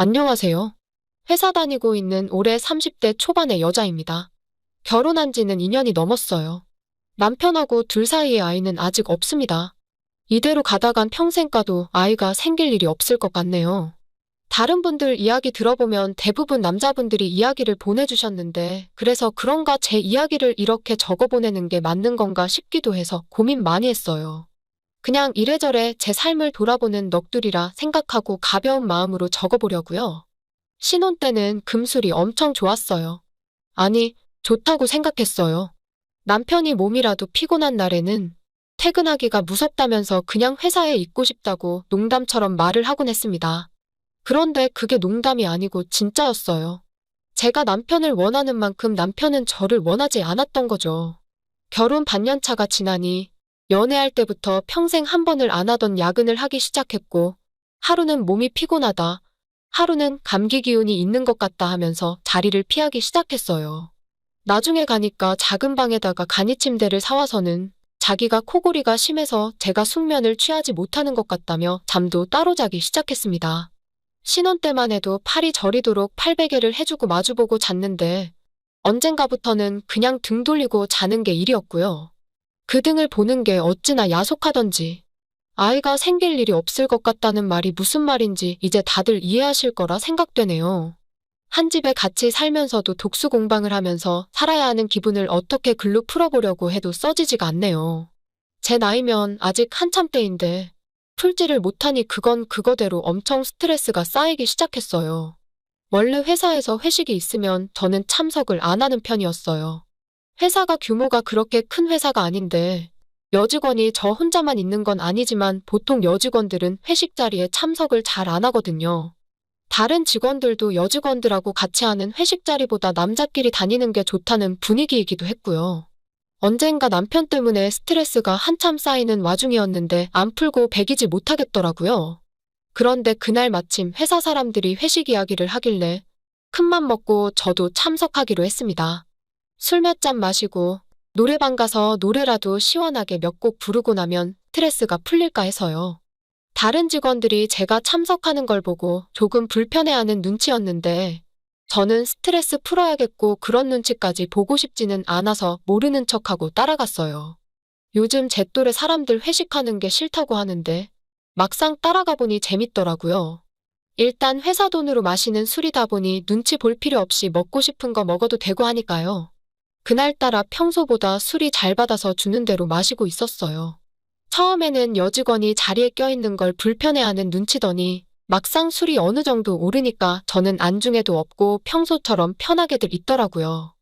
안녕하세요. 회사 다니고 있는 올해 30대 초반의 여자입니다. 결혼한 지는 2년이 넘었어요. 남편하고 둘 사이에 아이는 아직 없습니다. 이대로 가다간 평생 가도 아이가 생길 일이 없을 것 같네요. 다른 분들 이야기 들어보면 대부분 남자분들이 이야기를 보내주셨는데, 그래서 그런가 제 이야기를 이렇게 적어보내는 게 맞는 건가 싶기도 해서 고민 많이 했어요. 그냥 이래저래 제 삶을 돌아보는 넋두리라 생각하고 가벼운 마음으로 적어보려고요. 신혼 때는 금술이 엄청 좋았어요. 아니, 좋다고 생각했어요. 남편이 몸이라도 피곤한 날에는 퇴근하기가 무섭다면서 그냥 회사에 있고 싶다고 농담처럼 말을 하곤 했습니다. 그런데 그게 농담이 아니고 진짜였어요. 제가 남편을 원하는 만큼 남편은 저를 원하지 않았던 거죠. 결혼 반년차가 지나니 연애할 때부터 평생 한 번을 안 하던 야근을 하기 시작했고, 하루는 몸이 피곤하다, 하루는 감기 기운이 있는 것 같다 하면서 자리를 피하기 시작했어요. 나중에 가니까 작은 방에다가 간이 침대를 사와서는 자기가 코골이가 심해서 제가 숙면을 취하지 못하는 것 같다며 잠도 따로 자기 시작했습니다. 신혼 때만 해도 팔이 저리도록 팔베개를 해주고 마주보고 잤는데 언젠가부터는 그냥 등 돌리고 자는 게 일이었고요. 그 등을 보는 게 어찌나 야속하던지, 아이가 생길 일이 없을 것 같다는 말이 무슨 말인지 이제 다들 이해하실 거라 생각되네요. 한 집에 같이 살면서도 독수 공방을 하면서 살아야 하는 기분을 어떻게 글로 풀어보려고 해도 써지지가 않네요. 제 나이면 아직 한참 때인데 풀지를 못하니 그건 그거대로 엄청 스트레스가 쌓이기 시작했어요. 원래 회사에서 회식이 있으면 저는 참석을 안 하는 편이었어요. 회사가 규모가 그렇게 큰 회사가 아닌데 여직원이 저 혼자만 있는 건 아니지만 보통 여직원들은 회식 자리에 참석을 잘 안 하거든요. 다른 직원들도 여직원들하고 같이 하는 회식 자리보다 남자끼리 다니는 게 좋다는 분위기이기도 했고요. 언젠가 남편 때문에 스트레스가 한참 쌓이는 와중이었는데 안 풀고 배기지 못하겠더라고요. 그런데 그날 마침 회사 사람들이 회식 이야기를 하길래 큰맘 먹고 저도 참석하기로 했습니다. 술 몇 잔 마시고 노래방 가서 노래라도 시원하게 몇 곡 부르고 나면 스트레스가 풀릴까 해서요. 다른 직원들이 제가 참석하는 걸 보고 조금 불편해하는 눈치였는데 저는 스트레스 풀어야겠고 그런 눈치까지 보고 싶지는 않아서 모르는 척하고 따라갔어요. 요즘 제 또래 사람들 회식하는 게 싫다고 하는데 막상 따라가 보니 재밌더라고요. 일단 회사 돈으로 마시는 술이다 보니 눈치 볼 필요 없이 먹고 싶은 거 먹어도 되고 하니까요. 그날따라 평소보다 술이 잘 받아서 주는 대로 마시고 있었어요. 처음에는 여직원이 자리에 껴있는 걸 불편해하는 눈치더니 막상 술이 어느 정도 오르니까 저는 안중에도 없고 평소처럼 편하게들 있더라고요.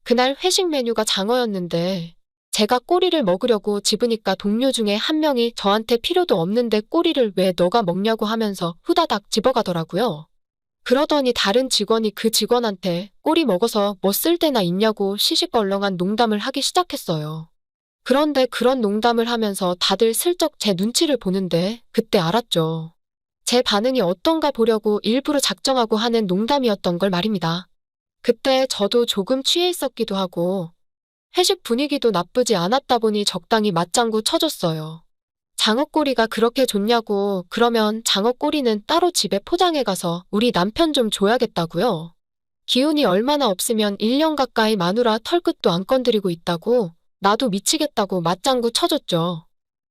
그날 회식 메뉴가 장어였는데 제가 꼬리를 먹으려고 집으니까 동료 중에 한 명이 저한테 필요도 없는데 꼬리를 왜 너가 먹냐고 하면서 후다닥 집어가더라고요. 그러더니 다른 직원이 그 직원한테 꼬리 먹어서 뭐 쓸 데나 있냐고 시시껄렁한 농담을 하기 시작했어요. 그런데 그런 농담을 하면서 다들 슬쩍 제 눈치를 보는데 그때 알았죠. 제 반응이 어떤가 보려고 일부러 작정하고 하는 농담이었던 걸 말입니다. 그때 저도 조금 취해 있었기도 하고 회식 분위기도 나쁘지 않았다 보니 적당히 맞장구 쳐줬어요. 장어꼬리가 그렇게 좋냐고, 그러면 장어꼬리는 따로 집에 포장해 가서 우리 남편 좀 줘야겠다고요. 기운이 얼마나 없으면 1년 가까이 마누라 털끝도 안 건드리고 있다고, 나도 미치겠다고 맞장구 쳐줬죠.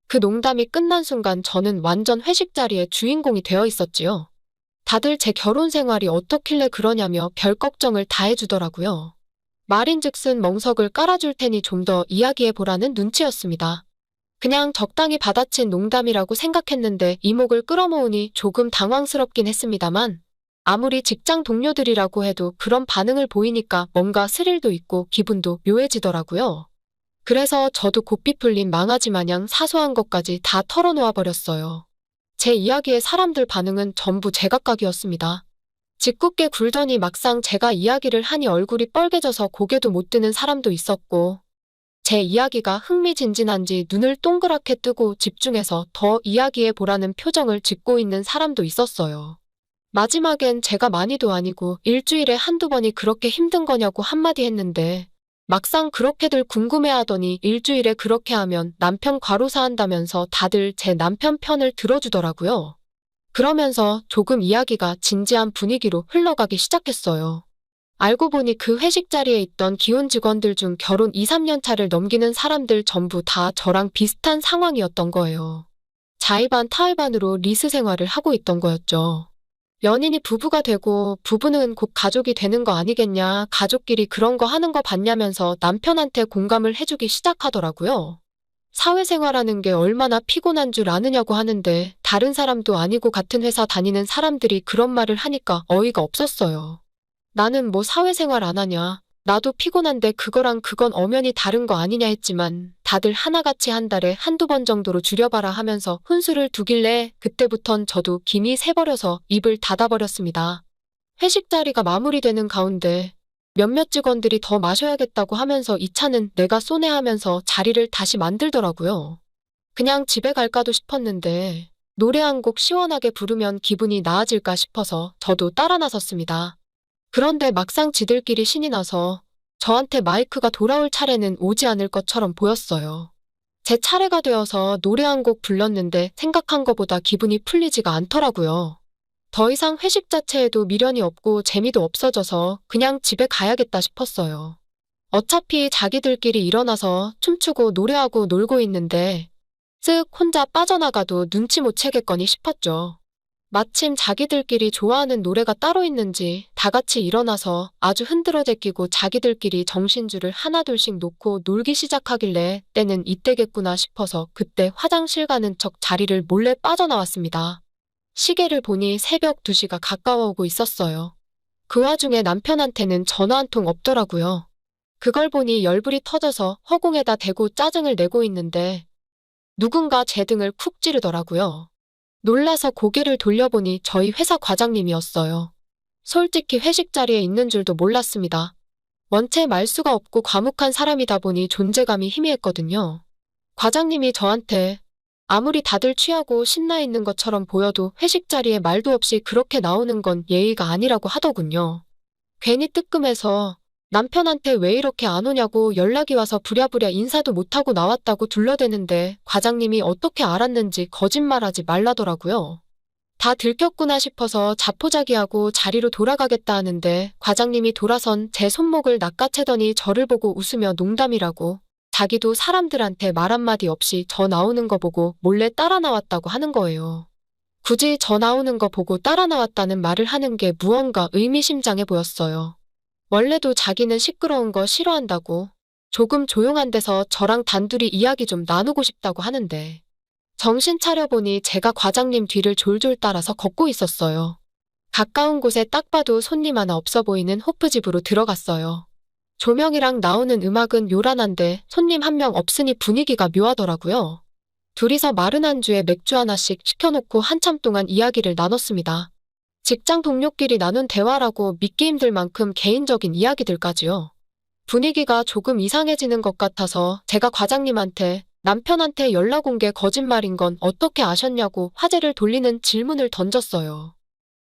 그 농담이 끝난 순간 저는 완전 회식 자리의 주인공이 되어 있었지요. 다들 제 결혼 생활이 어떻길래 그러냐며 별 걱정을 다 해주더라고요. 말인즉슨 멍석을 깔아줄 테니 좀 더 이야기해보라는 눈치였습니다. 그냥 적당히 받아친 농담이라고 생각했는데 이목을 끌어모으니 조금 당황스럽긴 했습니다만 아무리 직장 동료들이라고 해도 그런 반응을 보이니까 뭔가 스릴도 있고 기분도 묘해지더라고요. 그래서 저도 고삐 풀린 망아지 마냥 사소한 것까지 다 털어놓아 버렸어요. 제 이야기에 사람들 반응은 전부 제각각이었습니다. 짓궂게 굴더니 막상 제가 이야기를 하니 얼굴이 뻘개져서 고개도 못 드는 사람도 있었고, 제 이야기가 흥미진진한지 눈을 동그랗게 뜨고 집중해서 더 이야기해보라는 표정을 짓고 있는 사람도 있었어요. 마지막엔 제가 많이도 아니고 일주일에 한두 번이 그렇게 힘든 거냐고 한마디 했는데 막상 그렇게들 궁금해하더니 일주일에 그렇게 하면 남편 과로사 한다면서 다들 제 남편 편을 들어주더라고요. 그러면서 조금 이야기가 진지한 분위기로 흘러가기 시작했어요. 알고 보니 그 회식 자리에 있던 기혼 직원들 중 결혼 2, 3년 차를 넘기는 사람들 전부 다 저랑 비슷한 상황이었던 거예요. 자의반 타의반으로 리스 생활을 하고 있던 거였죠. 연인이 부부가 되고 부부는 곧 가족이 되는 거 아니겠냐, 가족끼리 그런 거 하는 거 봤냐면서 남편한테 공감을 해주기 시작하더라고요. 사회생활하는 게 얼마나 피곤한 줄 아느냐고 하는데 다른 사람도 아니고 같은 회사 다니는 사람들이 그런 말을 하니까 어이가 없었어요. 나는 뭐 사회생활 안 하냐, 나도 피곤한데 그거랑 그건 엄연히 다른 거 아니냐 했지만 다들 하나같이 한 달에 한두 번 정도로 줄여봐라 하면서 훈수를 두길래 그때부턴 저도 김이 새버려서 입을 닫아버렸습니다. 회식 자리가 마무리되는 가운데 몇몇 직원들이 더 마셔야겠다고 하면서 이 차는 내가 쏘네 하면서 자리를 다시 만들더라고요. 그냥 집에 갈까도 싶었는데 노래 한 곡 시원하게 부르면 기분이 나아질까 싶어서 저도 따라 나섰습니다. 그런데 막상 지들끼리 신이 나서 저한테 마이크가 돌아올 차례는 오지 않을 것처럼 보였어요. 제 차례가 되어서 노래 한 곡 불렀는데 생각한 것보다 기분이 풀리지가 않더라고요. 더 이상 회식 자체에도 미련이 없고 재미도 없어져서 그냥 집에 가야겠다 싶었어요. 어차피 자기들끼리 일어나서 춤추고 노래하고 놀고 있는데 쓱 혼자 빠져나가도 눈치 못 채겠거니 싶었죠. 마침 자기들끼리 좋아하는 노래가 따로 있는지 다 같이 일어나서 아주 흔들어 제끼고 자기들끼리 정신줄을 하나둘씩 놓고 놀기 시작하길래 때는 이때겠구나 싶어서 그때 화장실 가는 척 자리를 몰래 빠져나왔습니다. 시계를 보니 새벽 2시가 가까워 오고 있었어요. 그 와중에 남편한테는 전화 한 통 없더라고요. 그걸 보니 열불이 터져서 허공에다 대고 짜증을 내고 있는데 누군가 제 등을 쿡 찌르더라고요. 놀라서 고개를 돌려보니 저희 회사 과장님이었어요. 솔직히 회식 자리에 있는 줄도 몰랐습니다. 원체 말수가 없고 과묵한 사람이다 보니 존재감이 희미했거든요. 과장님이 저한테 아무리 다들 취하고 신나 있는 것처럼 보여도 회식 자리에 말도 없이 그렇게 나오는 건 예의가 아니라고 하더군요. 괜히 뜨끔해서 남편한테 왜 이렇게 안 오냐고 연락이 와서 부랴부랴 인사도 못하고 나왔다고 둘러대는데 과장님이 어떻게 알았는지 거짓말하지 말라더라고요. 다 들켰구나 싶어서 자포자기하고 자리로 돌아가겠다 하는데 과장님이 돌아선 제 손목을 낚아채더니 저를 보고 웃으며 농담이라고 자기도 사람들한테 말 한마디 없이 저 나오는 거 보고 몰래 따라 나왔다고 하는 거예요. 굳이 저 나오는 거 보고 따라 나왔다는 말을 하는 게 무언가 의미심장해 보였어요. 원래도 자기는 시끄러운 거 싫어한다고 조금 조용한 데서 저랑 단둘이 이야기 좀 나누고 싶다고 하는데 정신 차려보니 제가 과장님 뒤를 졸졸 따라서 걷고 있었어요. 가까운 곳에 딱 봐도 손님 하나 없어 보이는 호프집으로 들어갔어요. 조명이랑 나오는 음악은 요란한데 손님 한 명 없으니 분위기가 묘하더라고요. 둘이서 마른 안주에 맥주 하나씩 시켜놓고 한참 동안 이야기를 나눴습니다. 직장 동료끼리 나눈 대화라고 믿기 힘들 만큼 개인적인 이야기들까지요. 분위기가 조금 이상해지는 것 같아서 제가 과장님한테 남편한테 연락 온 게 거짓말인 건 어떻게 아셨냐고 화제를 돌리는 질문을 던졌어요.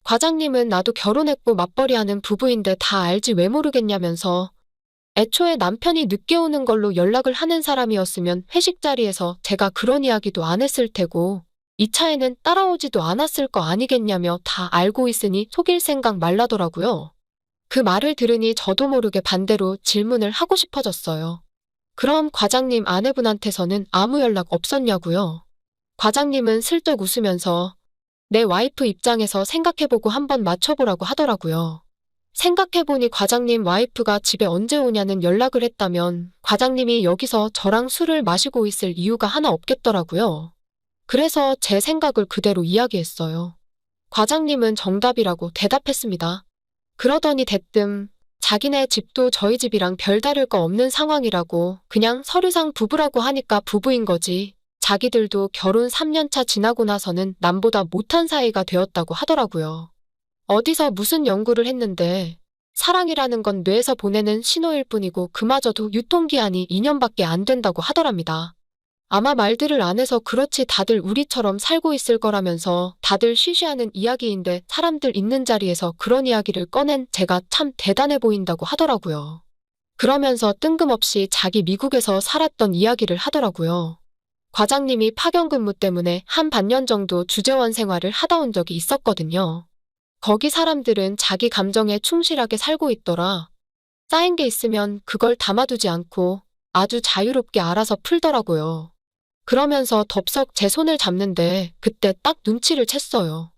과장님은 나도 결혼했고 맞벌이하는 부부인데 다 알지 왜 모르겠냐면서 애초에 남편이 늦게 오는 걸로 연락을 하는 사람이었으면 회식 자리에서 제가 그런 이야기도 안 했을 테고 이 차에는 따라오지도 않았을 거 아니겠냐며 다 알고 있으니 속일 생각 말라더라고요. 그 말을 들으니 저도 모르게 반대로 질문을 하고 싶어졌어요. 그럼 과장님 아내분한테서는 아무 연락 없었냐고요? 과장님은 슬쩍 웃으면서 내 와이프 입장에서 생각해보고 한번 맞춰보라고 하더라고요. 생각해보니 과장님 와이프가 집에 언제 오냐는 연락을 했다면 과장님이 여기서 저랑 술을 마시고 있을 이유가 하나 없겠더라고요. 그래서 제 생각을 그대로 이야기했어요. 과장님은 정답이라고 대답했습니다. 그러더니 대뜸 자기네 집도 저희 집이랑 별다를 거 없는 상황이라고 그냥 서류상 부부라고 하니까 부부인 거지. 자기들도 결혼 3년 차 지나고 나서는 남보다 못한 사이가 되었다고 하더라고요. 어디서 무슨 연구를 했는데 사랑이라는 건 뇌에서 보내는 신호일 뿐이고 그마저도 유통기한이 2년밖에 안 된다고 하더랍니다. 아마 말들을 안 해서 그렇지 다들 우리처럼 살고 있을 거라면서 다들 쉬쉬하는 이야기인데 사람들 있는 자리에서 그런 이야기를 꺼낸 제가 참 대단해 보인다고 하더라고요. 그러면서 뜬금없이 자기 미국에서 살았던 이야기를 하더라고요. 과장님이 파견 근무 때문에 한 반년 정도 주재원 생활을 하다 온 적이 있었거든요. 거기 사람들은 자기 감정에 충실하게 살고 있더라. 쌓인 게 있으면 그걸 담아두지 않고 아주 자유롭게 알아서 풀더라고요. 그러면서 덥석 제 손을 잡는데 그때 딱 눈치를 챘어요.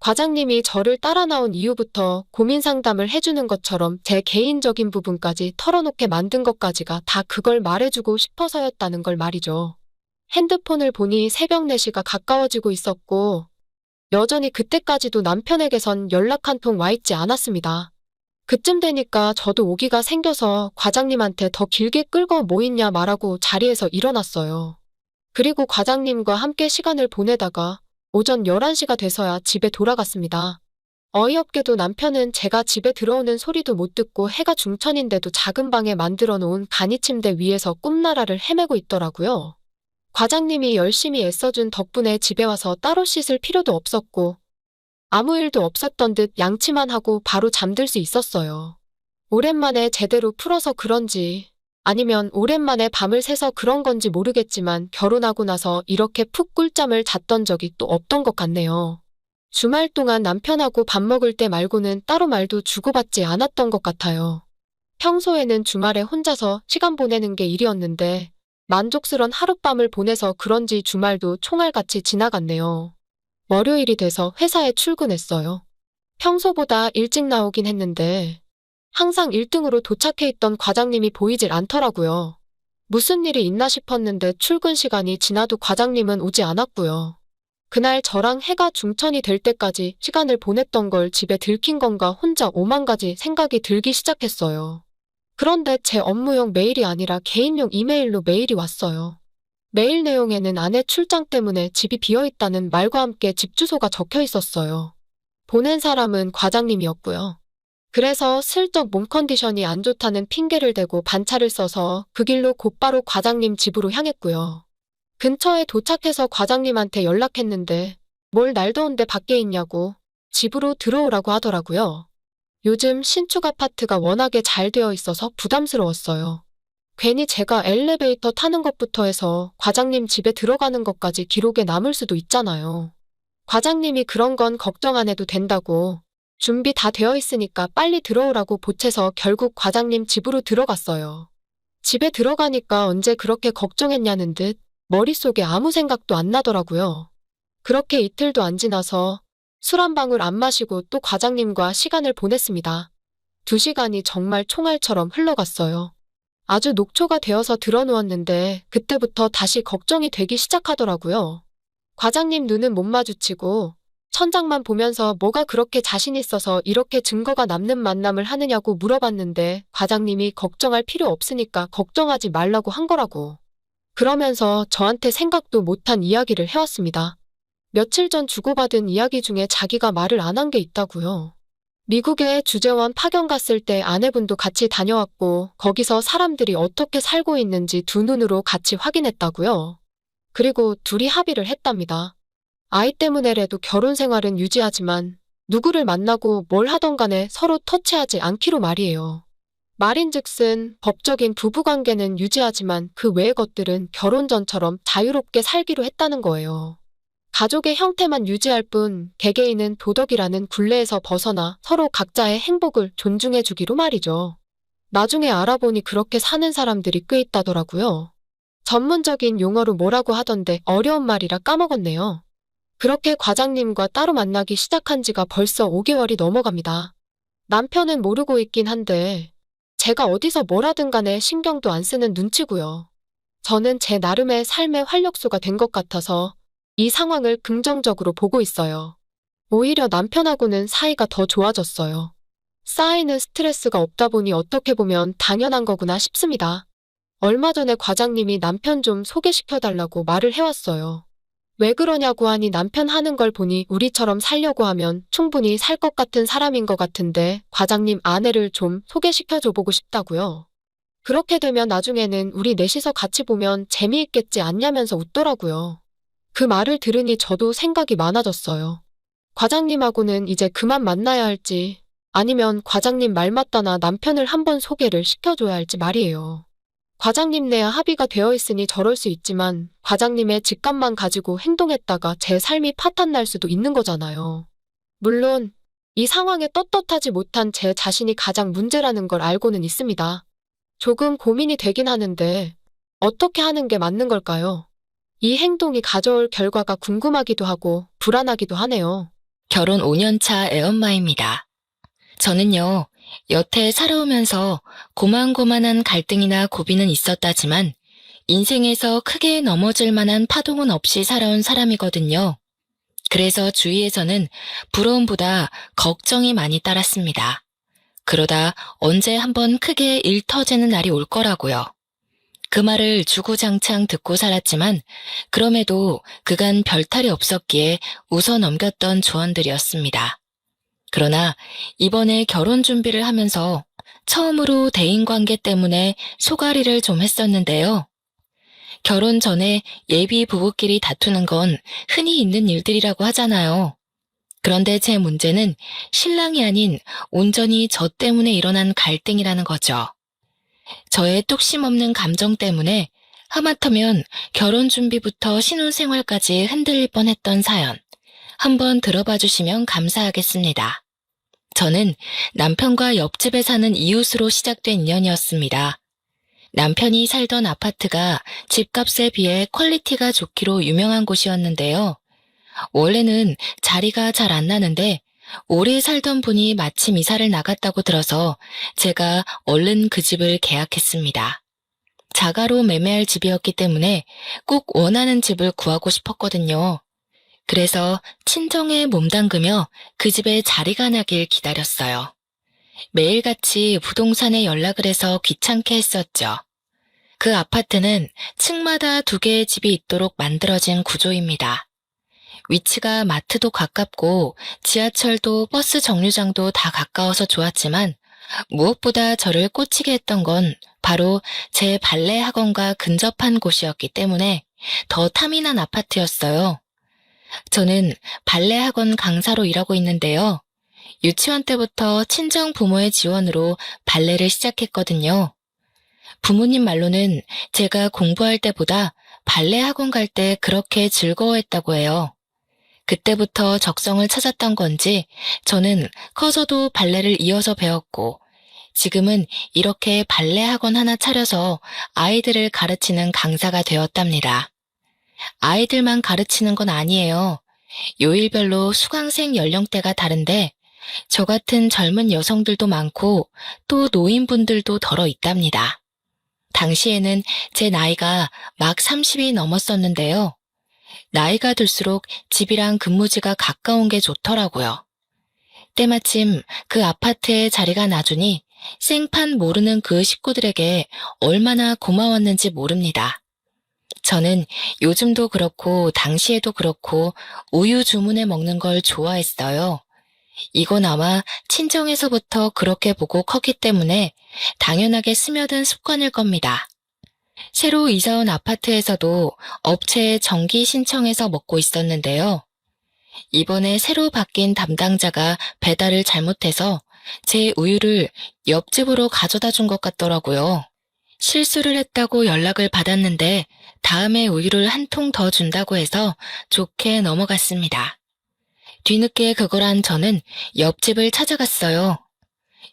과장님이 저를 따라 나온 이유부터 고민 상담을 해주는 것처럼 제 개인적인 부분까지 털어놓게 만든 것까지가 다 그걸 말해주고 싶어서였다는 걸 말이죠. 핸드폰을 보니 새벽 4시가 가까워지고 있었고 여전히 그때까지도 남편에게선 연락 한 통 와 있지 않았습니다. 그쯤 되니까 저도 오기가 생겨서 과장님한테 더 길게 끌고 뭐 있냐 말하고 자리에서 일어났어요. 그리고 과장님과 함께 시간을 보내다가 오전 11시가 돼서야 집에 돌아갔습니다. 어이없게도 남편은 제가 집에 들어오는 소리도 못 듣고 해가 중천인데도 작은 방에 만들어 놓은 간이 침대 위에서 꿈나라를 헤매고 있더라고요. 과장님이 열심히 애써준 덕분에 집에 와서 따로 씻을 필요도 없었고 아무 일도 없었던 듯 양치만 하고 바로 잠들 수 있었어요. 오랜만에 제대로 풀어서 그런지 아니면 오랜만에 밤을 새서 그런 건지 모르겠지만 결혼하고 나서 이렇게 푹 꿀잠을 잤던 적이 또 없던 것 같네요. 주말 동안 남편하고 밥 먹을 때 말고는 따로 말도 주고받지 않았던 것 같아요. 평소에는 주말에 혼자서 시간 보내는 게 일이었는데 만족스런 하룻밤을 보내서 그런지 주말도 총알같이 지나갔네요. 월요일이 돼서 회사에 출근했어요. 평소보다 일찍 나오긴 했는데 항상 1등으로 도착해 있던 과장님이 보이질 않더라고요. 무슨 일이 있나 싶었는데 출근 시간이 지나도 과장님은 오지 않았고요. 그날 저랑 해가 중천이 될 때까지 시간을 보냈던 걸 집에 들킨 건가 혼자 오만 가지 생각이 들기 시작했어요. 그런데 제 업무용 메일이 아니라 개인용 이메일로 메일이 왔어요. 메일 내용에는 아내 출장 때문에 집이 비어있다는 말과 함께 집 주소가 적혀 있었어요. 보낸 사람은 과장님이었고요. 그래서 슬쩍 몸 컨디션이 안 좋다는 핑계를 대고 반차를 써서 그 길로 곧바로 과장님 집으로 향했고요. 근처에 도착해서 과장님한테 연락했는데 뭘 날 더운데 밖에 있냐고 집으로 들어오라고 하더라고요. 요즘 신축 아파트가 워낙에 잘 되어 있어서 부담스러웠어요. 괜히 제가 엘리베이터 타는 것부터 해서 과장님 집에 들어가는 것까지 기록에 남을 수도 있잖아요. 과장님이 그런 건 걱정 안 해도 된다고 준비 다 되어 있으니까 빨리 들어오라고 보채서 결국 과장님 집으로 들어갔어요. 집에 들어가니까 언제 그렇게 걱정했냐는 듯 머릿속에 아무 생각도 안 나더라고요. 그렇게 이틀도 안 지나서 술 한 방울 안 마시고 또 과장님과 시간을 보냈습니다. 2시간이 정말 총알처럼 흘러갔어요. 아주 녹초가 되어서 들어누웠는데 그때부터 다시 걱정이 되기 시작하더라고요. 과장님 눈은 못 마주치고 천장만 보면서 뭐가 그렇게 자신 있어서 이렇게 증거가 남는 만남을 하느냐고 물어봤는데 과장님이 걱정할 필요 없으니까 걱정하지 말라고 한 거라고. 그러면서 저한테 생각도 못한 이야기를 해왔습니다. 며칠 전 주고받은 이야기 중에 자기가 말을 안 한 게 있다고요. 미국에 주재원 파견 갔을 때 아내분도 같이 다녀왔고 거기서 사람들이 어떻게 살고 있는지 두 눈으로 같이 확인했다고요. 그리고 둘이 합의를 했답니다. 아이 때문에라도 결혼 생활은 유지하지만 누구를 만나고 뭘 하던 간에 서로 터치하지 않기로 말이에요. 말인즉슨 법적인 부부관계는 유지하지만 그 외의 것들은 결혼 전처럼 자유롭게 살기로 했다는 거예요. 가족의 형태만 유지할 뿐 개개인은 도덕이라는 굴레에서 벗어나 서로 각자의 행복을 존중해주기로 말이죠. 나중에 알아보니 그렇게 사는 사람들이 꽤 있다더라고요. 전문적인 용어로 뭐라고 하던데 어려운 말이라 까먹었네요. 그렇게 과장님과 따로 만나기 시작한 지가 벌써 5개월이 넘어갑니다. 남편은 모르고 있긴 한데 제가 어디서 뭘 하든 간에 신경도 안 쓰는 눈치고요. 저는 제 나름의 삶의 활력소가 된 것 같아서 이 상황을 긍정적으로 보고 있어요. 오히려 남편하고는 사이가 더 좋아졌어요. 쌓이는 스트레스가 없다 보니 어떻게 보면 당연한 거구나 싶습니다. 얼마 전에 과장님이 남편 좀 소개시켜달라고 말을 해왔어요. 왜 그러냐고 하니 남편 하는 걸 보니 우리처럼 살려고 하면 충분히 살 것 같은 사람인 것 같은데 과장님 아내를 좀 소개시켜줘 보고 싶다고요. 그렇게 되면 나중에는 우리 넷이서 같이 보면 재미있겠지 않냐면서 웃더라고요. 그 말을 들으니 저도 생각이 많아졌어요. 과장님하고는 이제 그만 만나야 할지 아니면 과장님 말 맞다나 남편을 한번 소개를 시켜줘야 할지 말이에요. 과장님네야 합의가 되어 있으니 저럴 수 있지만 과장님의 직감만 가지고 행동했다가 제 삶이 파탄날 수도 있는 거잖아요. 물론 이 상황에 떳떳하지 못한 제 자신이 가장 문제라는 걸 알고는 있습니다. 조금 고민이 되긴 하는데 어떻게 하는 게 맞는 걸까요? 이 행동이 가져올 결과가 궁금하기도 하고 불안하기도 하네요. 결혼 5년 차 애엄마입니다. 저는요, 여태 살아오면서 고만고만한 갈등이나 고비는 있었다지만 인생에서 크게 넘어질 만한 파동은 없이 살아온 사람이거든요. 그래서 주위에서는 부러움보다 걱정이 많이 따랐습니다. 그러다 언제 한번 크게 일 터지는 날이 올 거라고요. 그 말을 주구장창 듣고 살았지만 그럼에도 그간 별탈이 없었기에 웃어 넘겼던 조언들이었습니다. 그러나 이번에 결혼 준비를 하면서 처음으로 대인관계 때문에 소가리를 좀 했었는데요. 결혼 전에 예비 부부끼리 다투는 건 흔히 있는 일들이라고 하잖아요. 그런데 제 문제는 신랑이 아닌 온전히 저 때문에 일어난 갈등이라는 거죠. 저의 뚝심 없는 감정 때문에 하마터면 결혼 준비부터 신혼생활까지 흔들릴 뻔했던 사연, 한번 들어봐 주시면 감사하겠습니다. 저는 남편과 옆집에 사는 이웃으로 시작된 인연이었습니다. 남편이 살던 아파트가 집값에 비해 퀄리티가 좋기로 유명한 곳이었는데요. 원래는 자리가 잘 안 나는데 오래 살던 분이 마침 이사를 나갔다고 들어서 제가 얼른 그 집을 계약했습니다. 자가로 매매할 집이었기 때문에 꼭 원하는 집을 구하고 싶었거든요. 그래서 친정에 몸담그며 그 집에 자리가 나길 기다렸어요. 매일같이 부동산에 연락을 해서 귀찮게 했었죠. 그 아파트는 층마다 2개의 집이 있도록 만들어진 구조입니다. 위치가 마트도 가깝고 지하철도 버스 정류장도 다 가까워서 좋았지만 무엇보다 저를 꽂히게 했던 건 바로 제 발레 학원과 근접한 곳이었기 때문에 더 탐이 난 아파트였어요. 저는 발레 학원 강사로 일하고 있는데요. 유치원 때부터 친정 부모의 지원으로 발레를 시작했거든요. 부모님 말로는 제가 공부할 때보다 발레 학원 갈 때 그렇게 즐거워했다고 해요. 그때부터 적성을 찾았던 건지 저는 커서도 발레를 이어서 배웠고 지금은 이렇게 발레 학원 하나 차려서 아이들을 가르치는 강사가 되었답니다. 아이들만 가르치는 건 아니에요. 요일별로 수강생 연령대가 다른데 저 같은 젊은 여성들도 많고 또 노인분들도 덜어 있답니다. 당시에는 제 나이가 막 30이 넘었었는데요. 나이가 들수록 집이랑 근무지가 가까운 게 좋더라고요. 때마침 그 아파트에 자리가 나주니 생판 모르는 그 식구들에게 얼마나 고마웠는지 모릅니다. 저는 요즘도 그렇고 당시에도 그렇고 우유 주문해 먹는 걸 좋아했어요. 이건 아마 친정에서부터 그렇게 보고 컸기 때문에 당연하게 스며든 습관일 겁니다. 새로 이사 온 아파트에서도 업체에 정기 신청해서 먹고 있었는데요. 이번에 새로 바뀐 담당자가 배달을 잘못해서 제 우유를 옆집으로 가져다 준 것 같더라고요. 실수를 했다고 연락을 받았는데 다음에 우유를 한 통 더 준다고 해서 좋게 넘어갔습니다. 뒤늦게 그걸 한 저는 옆집을 찾아갔어요.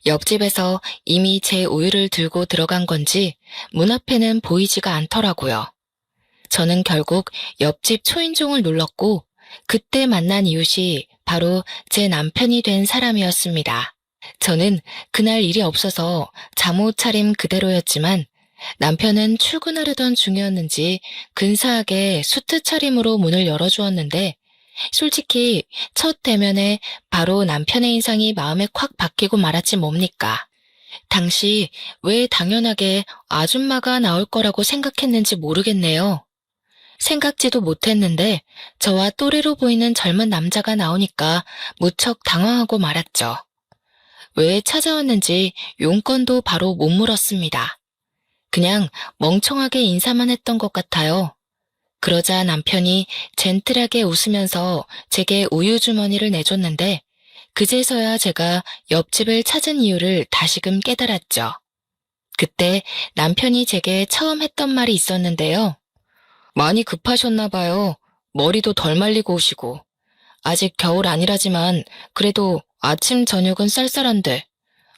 옆집에서 이미 제 우유를 들고 들어간 건지 문 앞에는 보이지가 않더라고요. 저는 결국 옆집 초인종을 눌렀고 그때 만난 이웃이 바로 제 남편이 된 사람이었습니다. 저는 그날 일이 없어서 잠옷 차림 그대로였지만 남편은 출근하려던 중이었는지 근사하게 수트 차림으로 문을 열어주었는데 솔직히 첫 대면에 바로 남편의 인상이 마음에 콱 박히고 말았지 뭡니까. 당시 왜 당연하게 아줌마가 나올 거라고 생각했는지 모르겠네요. 생각지도 못했는데 저와 또래로 보이는 젊은 남자가 나오니까 무척 당황하고 말았죠. 왜 찾아왔는지 용건도 바로 못 물었습니다. 그냥 멍청하게 인사만 했던 것 같아요. 그러자 남편이 젠틀하게 웃으면서 제게 우유 주머니를 내줬는데 그제서야 제가 옆집을 찾은 이유를 다시금 깨달았죠. 그때 남편이 제게 처음 했던 말이 있었는데요. 많이 급하셨나 봐요. 머리도 덜 말리고 오시고. 아직 겨울 아니라지만 그래도 아침 저녁은 쌀쌀한데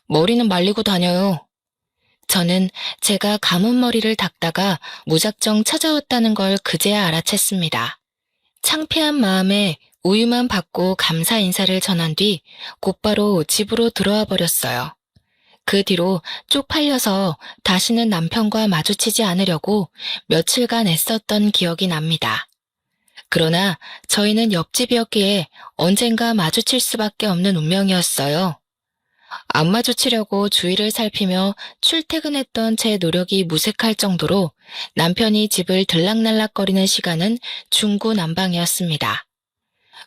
머리는 말리고 다녀요. 저는 제가 감은 머리를 닦다가 무작정 찾아왔다는 걸 그제야 알아챘습니다. 창피한 마음에 우유만 받고 감사 인사를 전한 뒤 곧바로 집으로 들어와 버렸어요. 그 뒤로 쪽팔려서 다시는 남편과 마주치지 않으려고 며칠간 애썼던 기억이 납니다. 그러나 저희는 옆집이었기에 언젠가 마주칠 수밖에 없는 운명이었어요. 안 마주치려고 주위를 살피며 출퇴근했던 제 노력이 무색할 정도로 남편이 집을 들락날락거리는 시간은 중구난방이었습니다.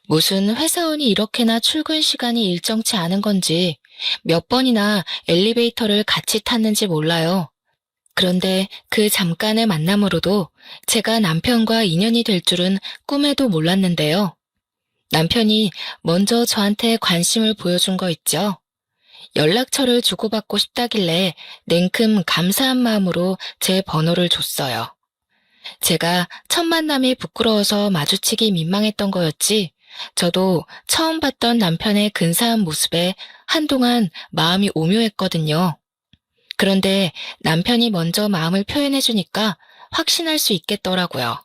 무슨 회사원이 이렇게나 출근 시간이 일정치 않은 건지 몇 번이나 엘리베이터를 같이 탔는지 몰라요. 그런데 그 잠깐의 만남으로도 제가 남편과 인연이 될 줄은 꿈에도 몰랐는데요. 남편이 먼저 저한테 관심을 보여준 거 있죠. 연락처를 주고받고 싶다길래 냉큼 감사한 마음으로 제 번호를 줬어요. 제가 첫 만남이 부끄러워서 마주치기 민망했던 거였지, 저도 처음 봤던 남편의 근사한 모습에 한동안 마음이 오묘했거든요. 그런데 남편이 먼저 마음을 표현해주니까 확신할 수 있겠더라고요.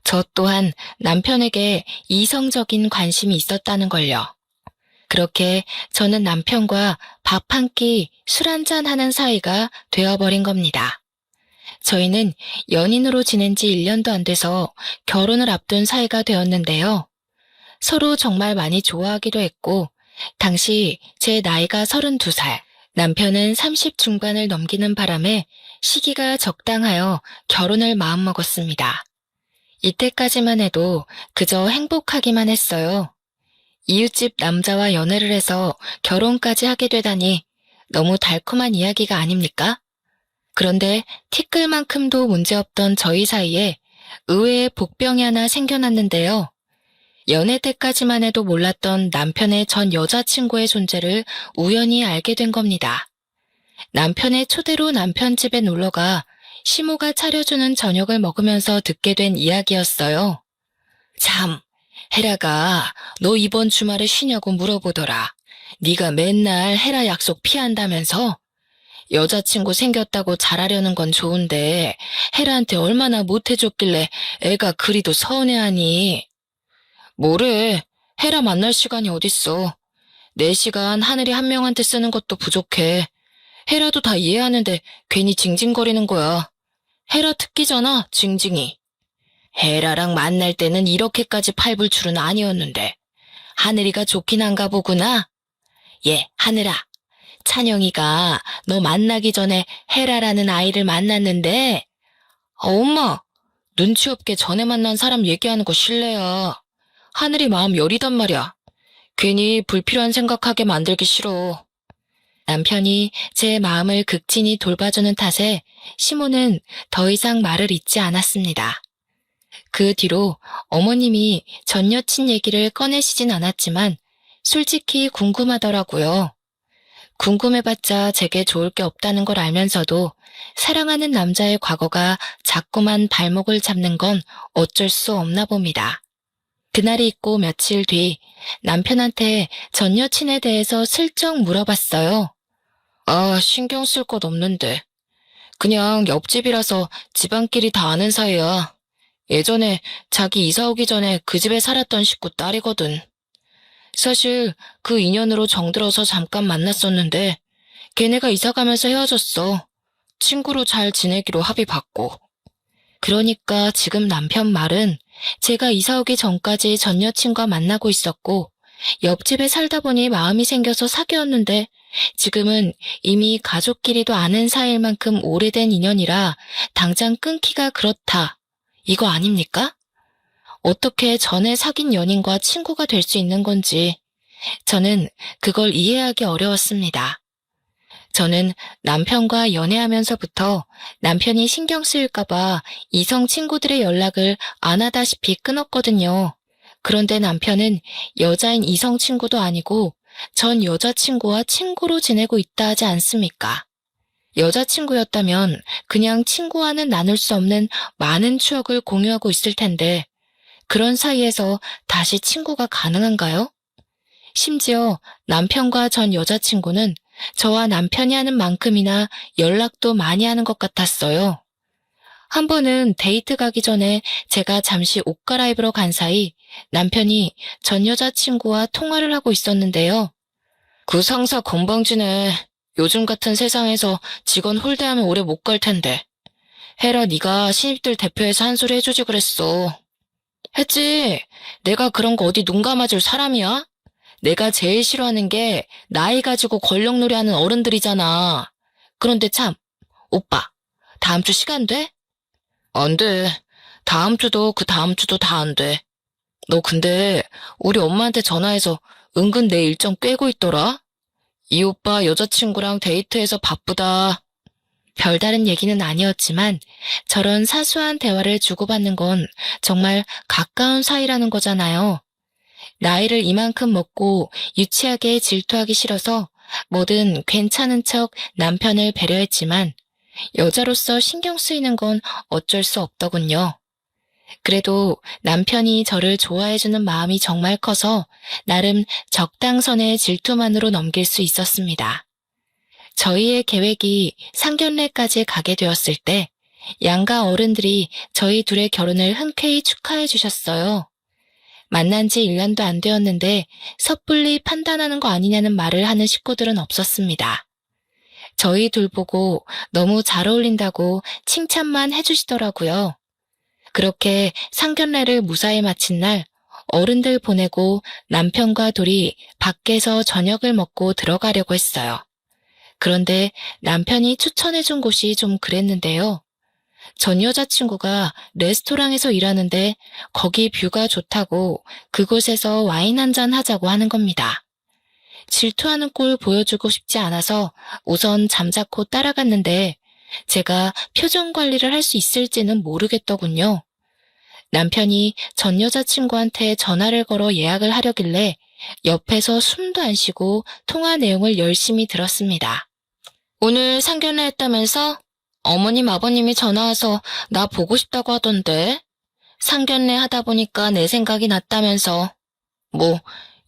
저 또한 남편에게 이성적인 관심이 있었다는 걸요. 그렇게 저는 남편과 밥 한 끼, 술 한잔 하는 사이가 되어버린 겁니다. 저희는 연인으로 지낸 지 1년도 안 돼서 결혼을 앞둔 사이가 되었는데요. 서로 정말 많이 좋아하기도 했고, 당시 제 나이가 32살, 남편은 30 중반을 넘기는 바람에 시기가 적당하여 결혼을 마음먹었습니다. 이때까지만 해도 그저 행복하기만 했어요. 이웃집 남자와 연애를 해서 결혼까지 하게 되다니 너무 달콤한 이야기가 아닙니까? 그런데 티끌만큼도 문제없던 저희 사이에 의외의 복병이 하나 생겨났는데요. 연애 때까지만 해도 몰랐던 남편의 전 여자친구의 존재를 우연히 알게 된 겁니다. 남편의 초대로 남편 집에 놀러가 시모가 차려주는 저녁을 먹으면서 듣게 된 이야기였어요. 참, 헤라가 너 이번 주말에 쉬냐고 물어보더라. 네가 맨날 헤라 약속 피한다면서? 여자친구 생겼다고 잘하려는 건 좋은데 헤라한테 얼마나 못해줬길래 애가 그리도 서운해하니. 뭐래, 헤라 만날 시간이 어딨어. 내 시간 하늘이 한 명한테 쓰는 것도 부족해. 헤라도 다 이해하는데 괜히 징징거리는 거야. 헤라 특기잖아, 징징이. 헤라랑 만날 때는 이렇게까지 팔불 줄은 아니었는데 하늘이가 좋긴 한가 보구나. 예, 하늘아. 찬영이가 너 만나기 전에 헤라라는 아이를 만났는데 엄마, 눈치 없게 전에 만난 사람 얘기하는 거 실례야. 하늘이 마음 여리단 말이야. 괜히 불필요한 생각하게 만들기 싫어. 남편이 제 마음을 극진히 돌봐주는 탓에 시모는 더 이상 말을 잇지 않았습니다. 그 뒤로 어머님이 전 여친 얘기를 꺼내시진 않았지만 솔직히 궁금하더라고요. 궁금해봤자 제게 좋을 게 없다는 걸 알면서도 사랑하는 남자의 과거가 자꾸만 발목을 잡는 건 어쩔 수 없나 봅니다. 그날이 있고 며칠 뒤 남편한테 전 여친에 대해서 슬쩍 물어봤어요. 아, 신경 쓸 것 없는데. 그냥 옆집이라서 집안끼리 다 아는 사이야. 예전에 자기 이사 오기 전에 그 집에 살았던 식구 딸이거든. 사실 그 인연으로 정들어서 잠깐 만났었는데 걔네가 이사 가면서 헤어졌어. 친구로 잘 지내기로 합의 봤고. 그러니까 지금 남편 말은 제가 이사 오기 전까지 전 여친과 만나고 있었고 옆집에 살다 보니 마음이 생겨서 사귀었는데 지금은 이미 가족끼리도 아는 사이일 만큼 오래된 인연이라 당장 끊기가 그렇다. 이거 아닙니까? 어떻게 전에 사귄 연인과 친구가 될 수 있는 건지 저는 그걸 이해하기 어려웠습니다. 저는 남편과 연애하면서부터 남편이 신경 쓰일까봐 이성 친구들의 연락을 안 하다시피 끊었거든요. 그런데 남편은 여자인 이성 친구도 아니고 전 여자친구와 친구로 지내고 있다 하지 않습니까? 여자친구였다면 그냥 친구와는 나눌 수 없는 많은 추억을 공유하고 있을 텐데 그런 사이에서 다시 친구가 가능한가요? 심지어 남편과 전 여자친구는 저와 남편이 하는 만큼이나 연락도 많이 하는 것 같았어요. 한 번은 데이트 가기 전에 제가 잠시 옷 갈아입으러 간 사이 남편이 전 여자친구와 통화를 하고 있었는데요. 그 상사 건방지네. 요즘 같은 세상에서 직원 홀대하면 오래 못 갈 텐데. 헤라 네가 신입들 대표해서 한 소리 해주지 그랬어. 했지. 내가 그런 거 어디 눈 감아줄 사람이야? 내가 제일 싫어하는 게 나이 가지고 권력놀이 하는 어른들이잖아. 그런데 참, 오빠, 다음 주 시간 돼? 안 돼. 다음 주도 그 다음 주도 다 안 돼. 너 근데 우리 엄마한테 전화해서 은근 내 일정 꿰고 있더라? 이 오빠 여자친구랑 데이트해서 바쁘다. 별다른 얘기는 아니었지만 저런 사소한 대화를 주고받는 건 정말 가까운 사이라는 거잖아요. 나이를 이만큼 먹고 유치하게 질투하기 싫어서 뭐든 괜찮은 척 남편을 배려했지만 여자로서 신경 쓰이는 건 어쩔 수 없더군요. 그래도 남편이 저를 좋아해주는 마음이 정말 커서 나름 적당선의 질투만으로 넘길 수 있었습니다. 저희의 계획이 상견례까지 가게 되었을 때 양가 어른들이 저희 둘의 결혼을 흔쾌히 축하해 주셨어요. 만난 지 1년도 안 되었는데 섣불리 판단하는 거 아니냐는 말을 하는 식구들은 없었습니다. 저희 둘 보고 너무 잘 어울린다고 칭찬만 해주시더라고요. 그렇게 상견례를 무사히 마친 날 어른들 보내고 남편과 둘이 밖에서 저녁을 먹고 들어가려고 했어요. 그런데 남편이 추천해준 곳이 좀 그랬는데요. 전 여자친구가 레스토랑에서 일하는데 거기 뷰가 좋다고 그곳에서 와인 한잔 하자고 하는 겁니다. 질투하는 꼴 보여주고 싶지 않아서 우선 잠자코 따라갔는데 제가 표정 관리를 할 수 있을지는 모르겠더군요. 남편이 전 여자친구한테 전화를 걸어 예약을 하려길래 옆에서 숨도 안 쉬고 통화 내용을 열심히 들었습니다. 오늘 상견례 했다면서? 어머님 아버님이 전화와서 나 보고 싶다고 하던데. 상견례 하다 보니까 내 생각이 났다면서. 뭐,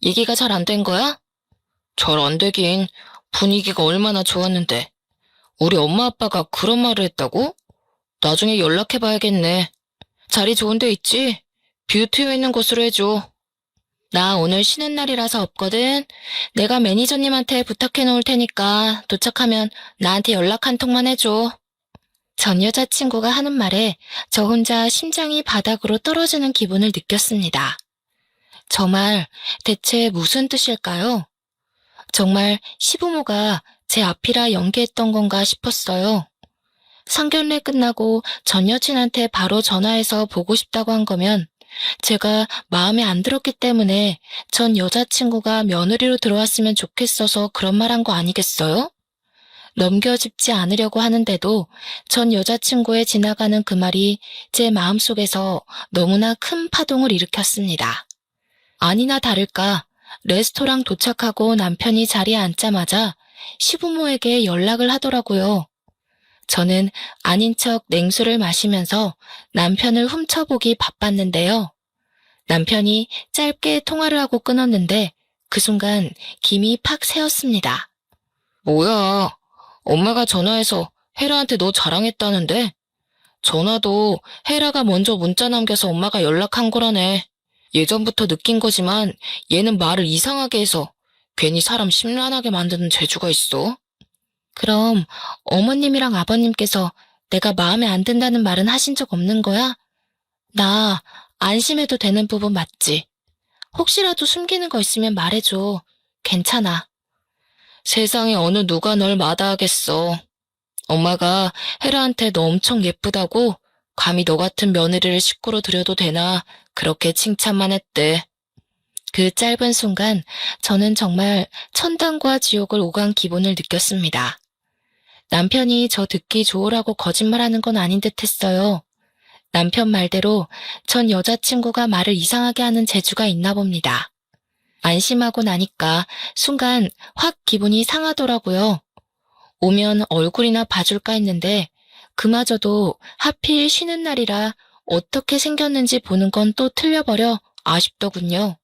얘기가 잘 안 된 거야? 잘 안 되긴. 분위기가 얼마나 좋았는데. 우리 엄마 아빠가 그런 말을 했다고? 나중에 연락해봐야겠네. 자리 좋은 데 있지? 뷰 트여 있는 곳으로 해줘. 나 오늘 쉬는 날이라서 없거든. 내가 매니저님한테 부탁해 놓을 테니까 도착하면 나한테 연락 한 통만 해줘. 전 여자친구가 하는 말에 저 혼자 심장이 바닥으로 떨어지는 기분을 느꼈습니다. 저 말 대체 무슨 뜻일까요? 정말 시부모가 제 앞이라 연기했던 건가 싶었어요. 상견례 끝나고 전 여친한테 바로 전화해서 보고 싶다고 한 거면 제가 마음에 안 들었기 때문에 전 여자친구가 며느리로 들어왔으면 좋겠어서 그런 말 한 거 아니겠어요? 넘겨짚지 않으려고 하는데도 전 여자친구의 지나가는 그 말이 제 마음속에서 너무나 큰 파동을 일으켰습니다. 아니나 다를까 레스토랑 도착하고 남편이 자리에 앉자마자 시부모에게 연락을 하더라고요. 저는 아닌 척 냉수를 마시면서 남편을 훔쳐보기 바빴는데요. 남편이 짧게 통화를 하고 끊었는데 그 순간 김이 팍 새었습니다. 뭐야, 엄마가 전화해서 헤라한테 너 자랑했다는데? 전화도 헤라가 먼저 문자 남겨서 엄마가 연락한 거라네. 예전부터 느낀 거지만 얘는 말을 이상하게 해서 괜히 사람 심란하게 만드는 재주가 있어. 그럼 어머님이랑 아버님께서 내가 마음에 안 든다는 말은 하신 적 없는 거야? 나 안심해도 되는 부분 맞지? 혹시라도 숨기는 거 있으면 말해줘. 괜찮아. 세상에 어느 누가 널 마다하겠어. 엄마가 헤라한테 너 엄청 예쁘다고 감히 너 같은 며느리를 식구로 들여도 되나 그렇게 칭찬만 했대. 그 짧은 순간 저는 정말 천당과 지옥을 오간 기분을 느꼈습니다. 남편이 저 듣기 좋으라고 거짓말하는 건 아닌 듯 했어요. 남편 말대로 전 여자친구가 말을 이상하게 하는 재주가 있나 봅니다. 안심하고 나니까 순간 확 기분이 상하더라고요. 오면 얼굴이나 봐줄까 했는데 그마저도 하필 쉬는 날이라 어떻게 생겼는지 보는 건 또 틀려버려 아쉽더군요.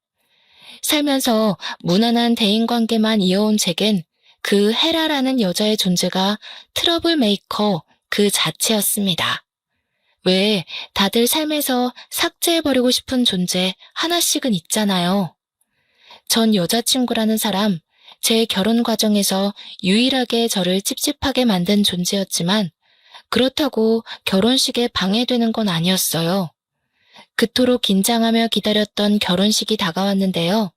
살면서 무난한 대인관계만 이어온 제겐 그 헤라라는 여자의 존재가 트러블 메이커 그 자체였습니다. 왜 다들 삶에서 삭제해버리고 싶은 존재 하나씩은 있잖아요. 전 여자친구라는 사람, 제 결혼 과정에서 유일하게 저를 찝찝하게 만든 존재였지만 그렇다고 결혼식에 방해되는 건 아니었어요. 그토록 긴장하며 기다렸던 결혼식이 다가왔는데요.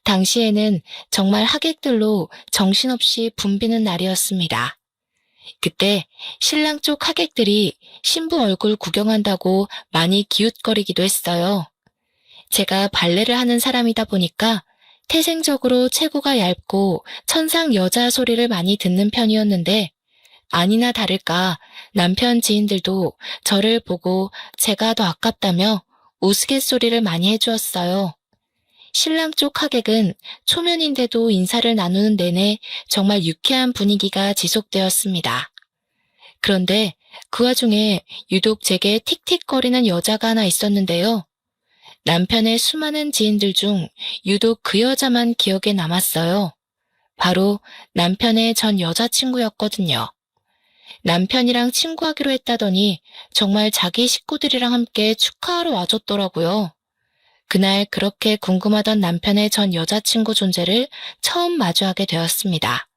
당시에는 정말 하객들로 정신없이 붐비는 날이었습니다. 그때 신랑 쪽 하객들이 신부 얼굴 구경한다고 많이 기웃거리기도 했어요. 제가 발레를 하는 사람이다 보니까 태생적으로 체구가 얇고 천상 여자 소리를 많이 듣는 편이었는데 아니나 다를까 남편 지인들도 저를 보고 제가 더 아깝다며 우스갯소리를 많이 해주었어요. 신랑 쪽 하객은 초면인데도 인사를 나누는 내내 정말 유쾌한 분위기가 지속되었습니다. 그런데 그 와중에 유독 제게 틱틱거리는 여자가 하나 있었는데요. 남편의 수많은 지인들 중 유독 그 여자만 기억에 남았어요. 바로 남편의 전 여자친구였거든요. 남편이랑 친구하기로 했다더니 정말 자기 식구들이랑 함께 축하하러 와줬더라고요. 그날 그렇게 궁금하던 남편의 전 여자친구 존재를 처음 마주하게 되었습니다.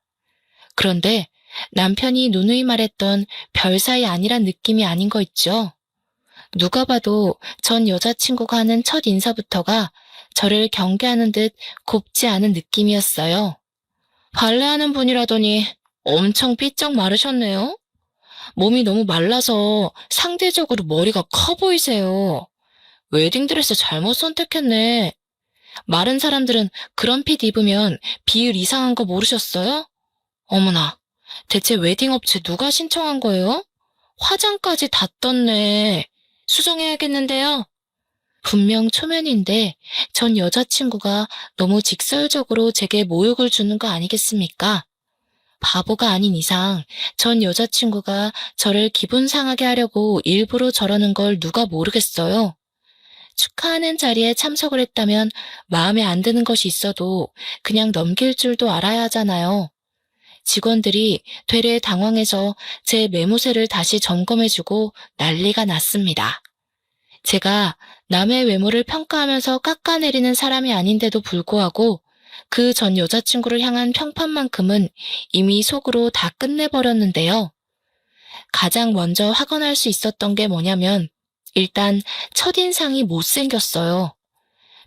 그런데 남편이 누누이 말했던 별 사이 아니란 느낌이 아닌 거 있죠? 누가 봐도 전 여자친구가 하는 첫 인사부터가 저를 경계하는 듯 곱지 않은 느낌이었어요. 발레하는 분이라더니 엄청 삐쩍 마르셨네요. 몸이 너무 말라서 상대적으로 머리가 커 보이세요. 웨딩드레스 잘못 선택했네. 마른 사람들은 그런 핏 입으면 비율 이상한 거 모르셨어요? 어머나, 대체 웨딩업체 누가 신청한 거예요? 화장까지 다 떴네. 수정해야겠는데요. 분명 초면인데 전 여자친구가 너무 직설적으로 제게 모욕을 주는 거 아니겠습니까? 바보가 아닌 이상 전 여자친구가 저를 기분 상하게 하려고 일부러 저러는 걸 누가 모르겠어요. 축하하는 자리에 참석을 했다면 마음에 안 드는 것이 있어도 그냥 넘길 줄도 알아야 하잖아요. 직원들이 되레 당황해서 제 매무새를 다시 점검해주고 난리가 났습니다. 제가 남의 외모를 평가하면서 깎아내리는 사람이 아닌데도 불구하고 그 전 여자친구를 향한 평판만큼은 이미 속으로 다 끝내버렸는데요. 가장 먼저 확언할 수 있었던 게 뭐냐면 일단 첫인상이 못생겼어요.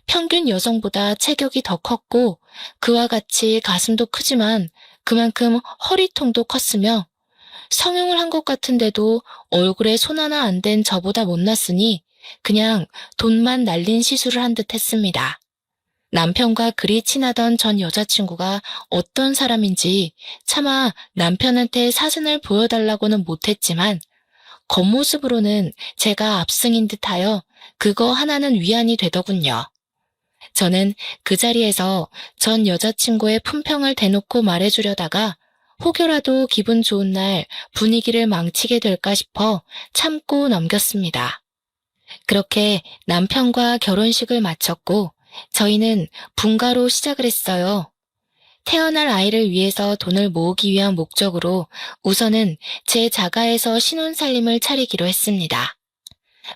평균 여성보다 체격이 더 컸고 그와 같이 가슴도 크지만 그만큼 허리통도 컸으며 성형을 한 것 같은데도 얼굴에 손 하나 안 댄 저보다 못났으니 그냥 돈만 날린 시술을 한 듯 했습니다. 남편과 그리 친하던 전 여자친구가 어떤 사람인지 차마 남편한테 사진을 보여달라고는 못했지만 겉모습으로는 제가 압승인 듯하여 그거 하나는 위안이 되더군요. 저는 그 자리에서 전 여자친구의 품평을 대놓고 말해주려다가 혹여라도 기분 좋은 날 분위기를 망치게 될까 싶어 참고 넘겼습니다. 그렇게 남편과 결혼식을 마쳤고 저희는 분가로 시작을 했어요. 태어날 아이를 위해서 돈을 모으기 위한 목적으로 우선은 제 자가에서 신혼살림을 차리기로 했습니다.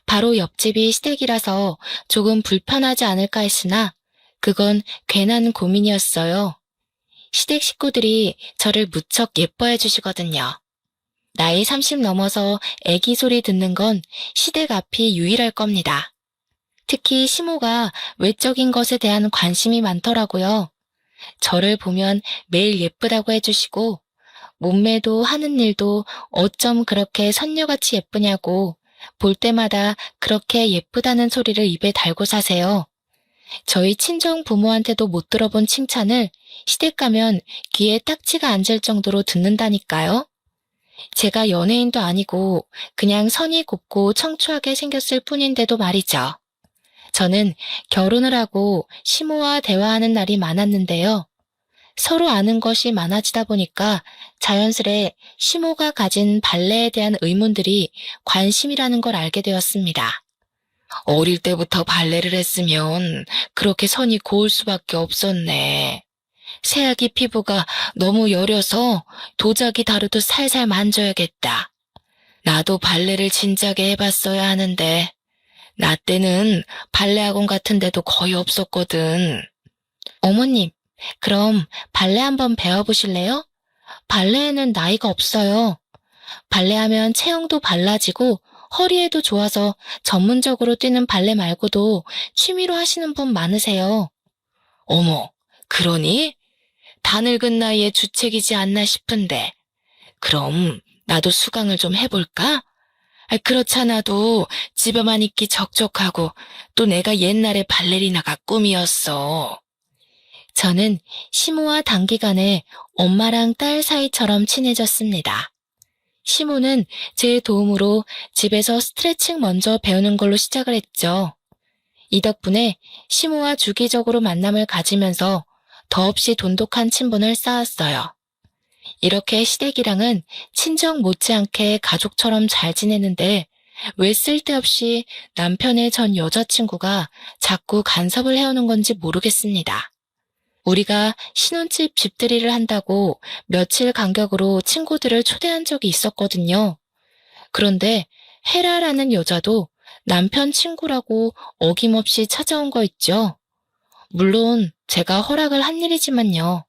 바로 옆집이 시댁이라서 조금 불편하지 않을까 했으나 그건 괜한 고민이었어요. 시댁 식구들이 저를 무척 예뻐해 주시거든요. 나이 30 넘어서 애기 소리 듣는 건 시댁 앞이 유일할 겁니다. 특히 시모가 외적인 것에 대한 관심이 많더라고요. 저를 보면 매일 예쁘다고 해주시고 몸매도 하는 일도 어쩜 그렇게 선녀같이 예쁘냐고 볼 때마다 그렇게 예쁘다는 소리를 입에 달고 사세요. 저희 친정 부모한테도 못 들어본 칭찬을 시댁 가면 귀에 딱지가 앉을 정도로 듣는다니까요. 제가 연예인도 아니고 그냥 선이 곱고 청초하게 생겼을 뿐인데도 말이죠. 저는 결혼을 하고 시모와 대화하는 날이 많았는데요. 서로 아는 것이 많아지다 보니까 자연스레 시모가 가진 발레에 대한 의문들이 관심이라는 걸 알게 되었습니다. 어릴 때부터 발레를 했으면 그렇게 선이 고울 수밖에 없었네. 새아기 피부가 너무 여려서 도자기 다루도 살살 만져야겠다. 나도 발레를 진작에 해봤어야 하는데 나 때는 발레 학원 같은 데도 거의 없었거든. 어머님, 그럼 발레 한번 배워보실래요? 발레에는 나이가 없어요. 발레하면 체형도 발라지고 허리에도 좋아서 전문적으로 뛰는 발레 말고도 취미로 하시는 분 많으세요. 어머, 그러니? 다 늙은 나이에 주책이지 않나 싶은데. 그럼 나도 수강을 좀 해볼까? 그렇잖아도 집에만 있기 적적하고 또 내가 옛날에 발레리나가 꿈이었어. 저는 시모와 단기간에 엄마랑 딸 사이처럼 친해졌습니다. 시모는 제 도움으로 집에서 스트레칭 먼저 배우는 걸로 시작을 했죠. 이 덕분에 시모와 주기적으로 만남을 가지면서 더없이 돈독한 친분을 쌓았어요. 이렇게 시댁이랑은 친정 못지않게 가족처럼 잘 지내는데 왜 쓸데없이 남편의 전 여자친구가 자꾸 간섭을 해오는 건지 모르겠습니다. 우리가 신혼집 집들이를 한다고 며칠 간격으로 친구들을 초대한 적이 있었거든요. 그런데 헤라라는 여자도 남편 친구라고 어김없이 찾아온 거 있죠. 물론 제가 허락을 한 일이지만요.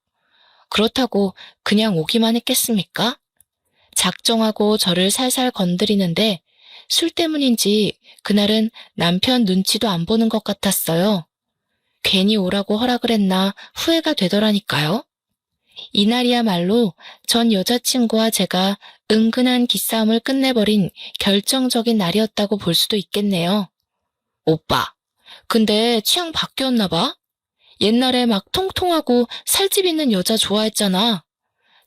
그렇다고 그냥 오기만 했겠습니까? 작정하고 저를 살살 건드리는데 술 때문인지 그날은 남편 눈치도 안 보는 것 같았어요. 괜히 오라고 허락을 했나 후회가 되더라니까요. 이날이야말로 전 여자친구와 제가 은근한 기싸움을 끝내버린 결정적인 날이었다고 볼 수도 있겠네요. 오빠, 근데 취향 바뀌었나 봐? 옛날에 막 통통하고 살집 있는 여자 좋아했잖아.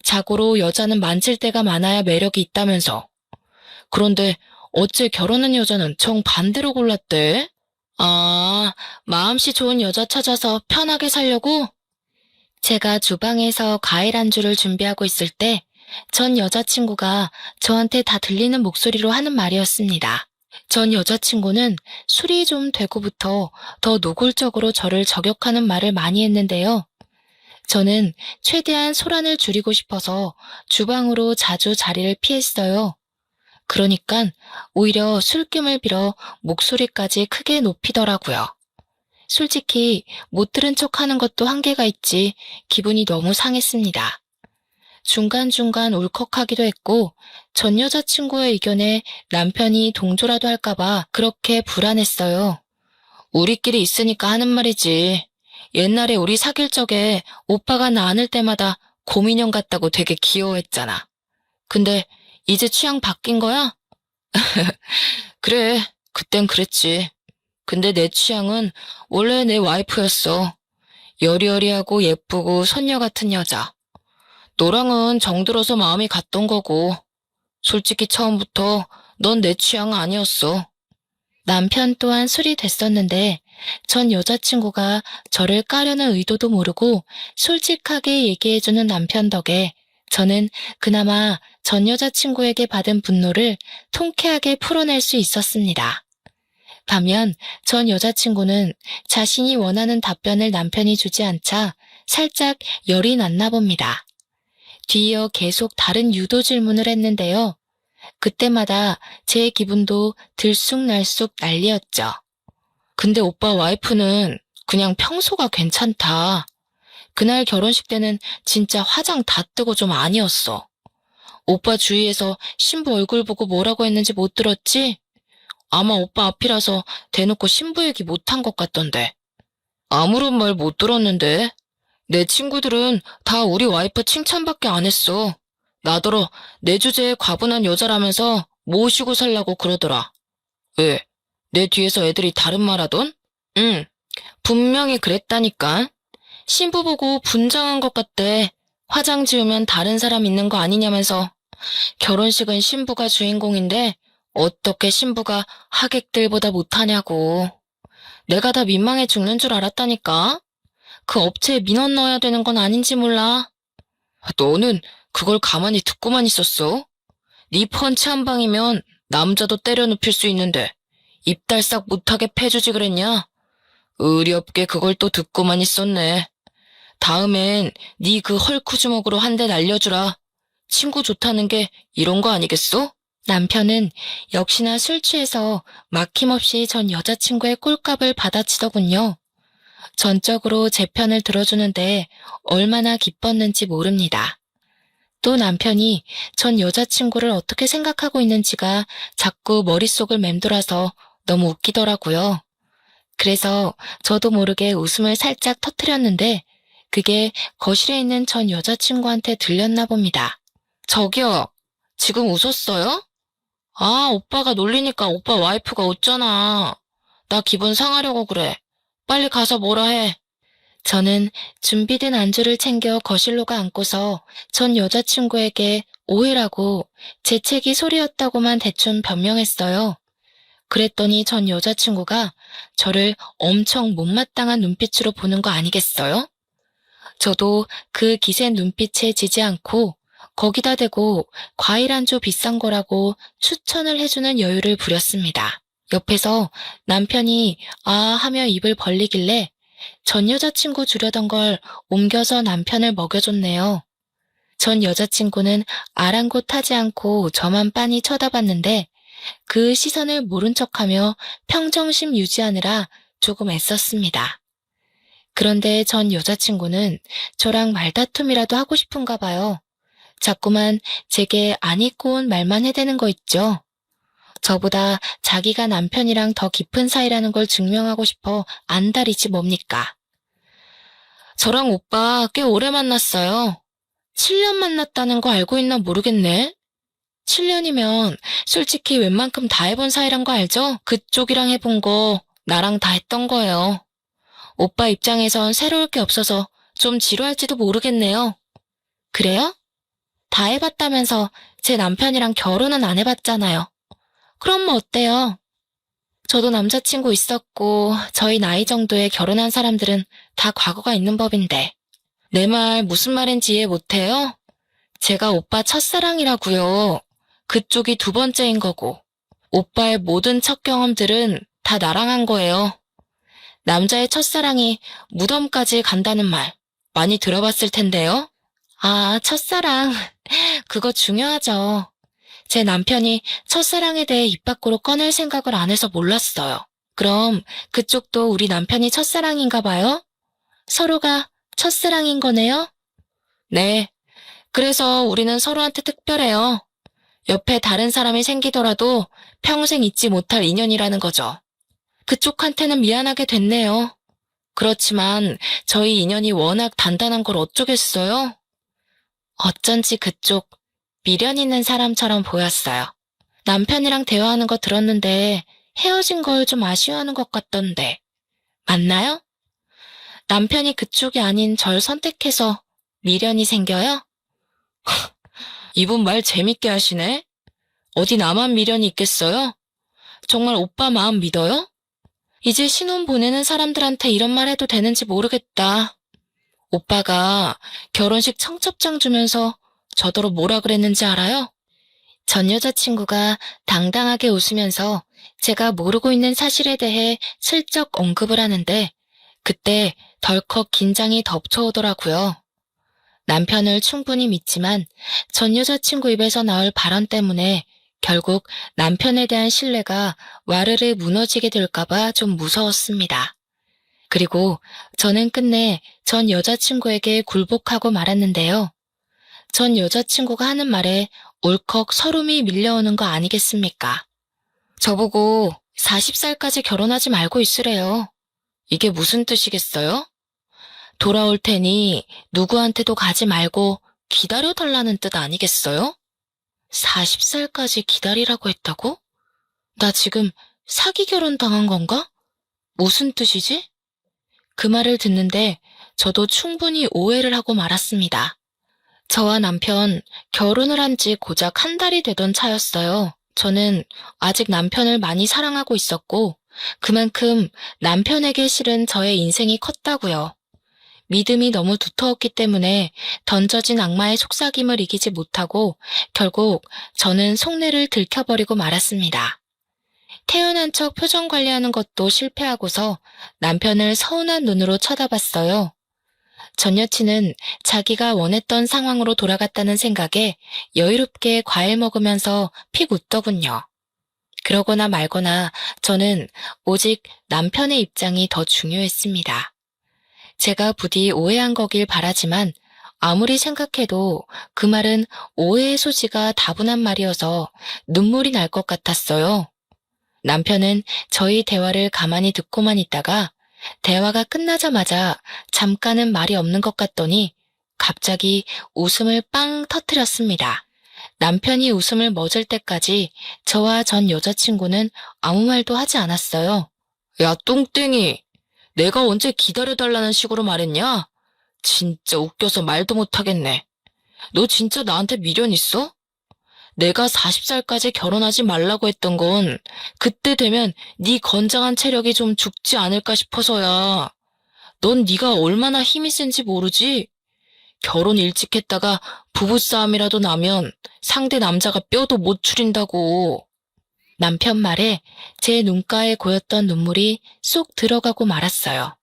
자고로 여자는 만질 때가 많아야 매력이 있다면서. 그런데 어째 결혼한 여자는 정반대로 골랐대? 아, 마음씨 좋은 여자 찾아서 편하게 살려고? 제가 주방에서 과일 안주를 준비하고 있을 때 전 여자친구가 저한테 다 들리는 목소리로 하는 말이었습니다. 전 여자친구는 술이 좀 되고부터 더 노골적으로 저를 저격하는 말을 많이 했는데요. 저는 최대한 소란을 줄이고 싶어서 주방으로 자주 자리를 피했어요. 그러니깐 오히려 술김을 빌어 목소리까지 크게 높이더라고요. 솔직히 못 들은 척하는 것도 한계가 있지 기분이 너무 상했습니다. 중간중간 울컥하기도 했고 전 여자친구의 의견에 남편이 동조라도 할까봐 그렇게 불안했어요. 우리끼리 있으니까 하는 말이지. 옛날에 우리 사귈 적에 오빠가 나 안을 때마다 곰인형 같다고 되게 귀여워했잖아. 근데 이제 취향 바뀐 거야? 그래, 그땐 그랬지. 근데 내 취향은 원래 내 와이프였어. 여리여리하고 예쁘고 선녀 같은 여자. 너랑은 정들어서 마음이 갔던 거고. 솔직히 처음부터 넌 내 취향 아니었어. 남편 또한 술이 됐었는데 전 여자친구가 저를 까려는 의도도 모르고 솔직하게 얘기해주는 남편 덕에 저는 그나마 전 여자친구에게 받은 분노를 통쾌하게 풀어낼 수 있었습니다. 반면 전 여자친구는 자신이 원하는 답변을 남편이 주지 않자 살짝 열이 났나 봅니다. 뒤이어 계속 다른 유도 질문을 했는데요. 그때마다 제 기분도 들쑥날쑥 난리였죠. 근데 오빠 와이프는 그냥 평소가 괜찮다. 그날 결혼식 때는 진짜 화장 다 뜨고 좀 아니었어. 오빠 주위에서 신부 얼굴 보고 뭐라고 했는지 못 들었지? 아마 오빠 앞이라서 대놓고 신부 얘기 못한 것 같던데. 아무런 말 못 들었는데. 내 친구들은 다 우리 와이프 칭찬밖에 안 했어. 나더러 내 주제에 과분한 여자라면서 모시고 살라고 그러더라. 왜? 내 뒤에서 애들이 다른 말 하던? 응, 분명히 그랬다니까. 신부 보고 분장한 것 같대. 화장 지우면 다른 사람 있는 거 아니냐면서. 결혼식은 신부가 주인공인데 어떻게 신부가 하객들보다 못하냐고. 내가 다 민망해 죽는 줄 알았다니까. 그 업체에 민원 넣어야 되는 건 아닌지 몰라. 너는 그걸 가만히 듣고만 있었어? 네 펀치 한 방이면 남자도 때려 눕힐 수 있는데 입달싹 못하게 패주지 그랬냐? 의리 없게 그걸 또 듣고만 있었네. 다음엔 네 그 헐크 주먹으로 한 대 날려주라. 친구 좋다는 게 이런 거 아니겠어? 남편은 역시나 술 취해서 막힘없이 전 여자친구의 꼴값을 받아치더군요. 전적으로 제 편을 들어주는데 얼마나 기뻤는지 모릅니다. 또 남편이 전 여자친구를 어떻게 생각하고 있는지가 자꾸 머릿속을 맴돌아서 너무 웃기더라고요. 그래서 저도 모르게 웃음을 살짝 터뜨렸는데 그게 거실에 있는 전 여자친구한테 들렸나 봅니다. 저기요, 지금 웃었어요? 아, 오빠가 놀리니까 오빠 와이프가 웃잖아. 나 기분 상하려고 그래. 빨리 가서 뭐라 해. 저는 준비된 안주를 챙겨 거실로 가 앉고서 전 여자친구에게 오해라고 재채기 소리였다고만 대충 변명했어요. 그랬더니 전 여자친구가 저를 엄청 못마땅한 눈빛으로 보는 거 아니겠어요? 저도 그 기센 눈빛에 지지 않고 거기다 대고 과일 안주 비싼 거라고 추천을 해주는 여유를 부렸습니다. 옆에서 남편이 아 하며 입을 벌리길래 전 여자친구 주려던 걸 옮겨서 남편을 먹여줬네요. 전 여자친구는 아랑곳하지 않고 저만 빤히 쳐다봤는데 그 시선을 모른 척하며 평정심 유지하느라 조금 애썼습니다. 그런데 전 여자친구는 저랑 말다툼이라도 하고 싶은가 봐요. 자꾸만 제게 안 잊고 온 말만 해대는 거 있죠. 저보다 자기가 남편이랑 더 깊은 사이라는 걸 증명하고 싶어 안달이지 뭡니까. 저랑 오빠 꽤 오래 만났어요. 7년 만났다는 거 알고 있나 모르겠네. 7년이면 솔직히 웬만큼 다 해본 사이란 거 알죠? 그쪽이랑 해본 거 나랑 다 했던 거예요. 오빠 입장에선 새로울 게 없어서 좀 지루할지도 모르겠네요. 그래요? 다 해봤다면서 제 남편이랑 결혼은 안 해봤잖아요. 그럼 뭐 어때요? 저도 남자친구 있었고 저희 나이 정도에 결혼한 사람들은 다 과거가 있는 법인데. 내 말 무슨 말인지 이해 못해요? 제가 오빠 첫사랑이라고요. 그쪽이 두 번째인 거고. 오빠의 모든 첫 경험들은 다 나랑 한 거예요. 남자의 첫사랑이 무덤까지 간다는 말 많이 들어봤을 텐데요. 아, 첫사랑. 그거 중요하죠. 제 남편이 첫사랑에 대해 입 밖으로 꺼낼 생각을 안 해서 몰랐어요. 그럼 그쪽도 우리 남편이 첫사랑인가 봐요? 서로가 첫사랑인 거네요? 네. 그래서 우리는 서로한테 특별해요. 옆에 다른 사람이 생기더라도 평생 잊지 못할 인연이라는 거죠. 그쪽한테는 미안하게 됐네요. 그렇지만 저희 인연이 워낙 단단한 걸 어쩌겠어요? 어쩐지 그쪽 미련 있는 사람처럼 보였어요. 남편이랑 대화하는 거 들었는데 헤어진 걸 좀 아쉬워하는 것 같던데. 맞나요? 남편이 그쪽이 아닌 절 선택해서 미련이 생겨요? 이분 말 재밌게 하시네. 어디 나만 미련이 있겠어요? 정말 오빠 마음 믿어요? 이제 신혼 보내는 사람들한테 이런 말 해도 되는지 모르겠다. 오빠가 결혼식 청첩장 주면서 저더러 뭐라 그랬는지 알아요? 전 여자친구가 당당하게 웃으면서 제가 모르고 있는 사실에 대해 슬쩍 언급을 하는데 그때 덜컥 긴장이 덮쳐오더라고요. 남편을 충분히 믿지만 전 여자친구 입에서 나올 발언 때문에 결국 남편에 대한 신뢰가 와르르 무너지게 될까봐 좀 무서웠습니다. 그리고 저는 끝내 전 여자친구에게 굴복하고 말았는데요. 전 여자친구가 하는 말에 울컥 서름이 밀려오는 거 아니겠습니까? 저보고 40살까지 결혼하지 말고 있으래요. 이게 무슨 뜻이겠어요? 돌아올 테니 누구한테도 가지 말고 기다려달라는 뜻 아니겠어요? 40살까지 기다리라고 했다고? 나 지금 사기 결혼 당한 건가? 무슨 뜻이지? 그 말을 듣는데 저도 충분히 오해를 하고 말았습니다. 저와 남편 결혼을 한 지 고작 한 달이 되던 차였어요. 저는 아직 남편을 많이 사랑하고 있었고 그만큼 남편에게 실은 저의 인생이 컸다고요. 믿음이 너무 두터웠기 때문에 던져진 악마의 속삭임을 이기지 못하고 결국 저는 속내를 들켜버리고 말았습니다. 태연한 척 표정 관리하는 것도 실패하고서 남편을 서운한 눈으로 쳐다봤어요. 전 여친은 자기가 원했던 상황으로 돌아갔다는 생각에 여유롭게 과일 먹으면서 픽 웃더군요. 그러거나 말거나 저는 오직 남편의 입장이 더 중요했습니다. 제가 부디 오해한 거길 바라지만 아무리 생각해도 그 말은 오해의 소지가 다분한 말이어서 눈물이 날 것 같았어요. 남편은 저희 대화를 가만히 듣고만 있다가 대화가 끝나자마자 잠깐은 말이 없는 것 같더니 갑자기 웃음을 빵 터뜨렸습니다. 남편이 웃음을 멎을 때까지 저와 전 여자친구는 아무 말도 하지 않았어요. 야, 똥땡이. 내가 언제 기다려달라는 식으로 말했냐? 진짜 웃겨서 말도 못하겠네. 너 진짜 나한테 미련 있어? 내가 40살까지 결혼하지 말라고 했던 건 그때 되면 네 건장한 체력이 좀 죽지 않을까 싶어서야. 넌 네가 얼마나 힘이 센지 모르지? 결혼 일찍 했다가 부부싸움이라도 나면 상대 남자가 뼈도 못 추린다고. 남편 말에 제 눈가에 고였던 눈물이 쏙 들어가고 말았어요.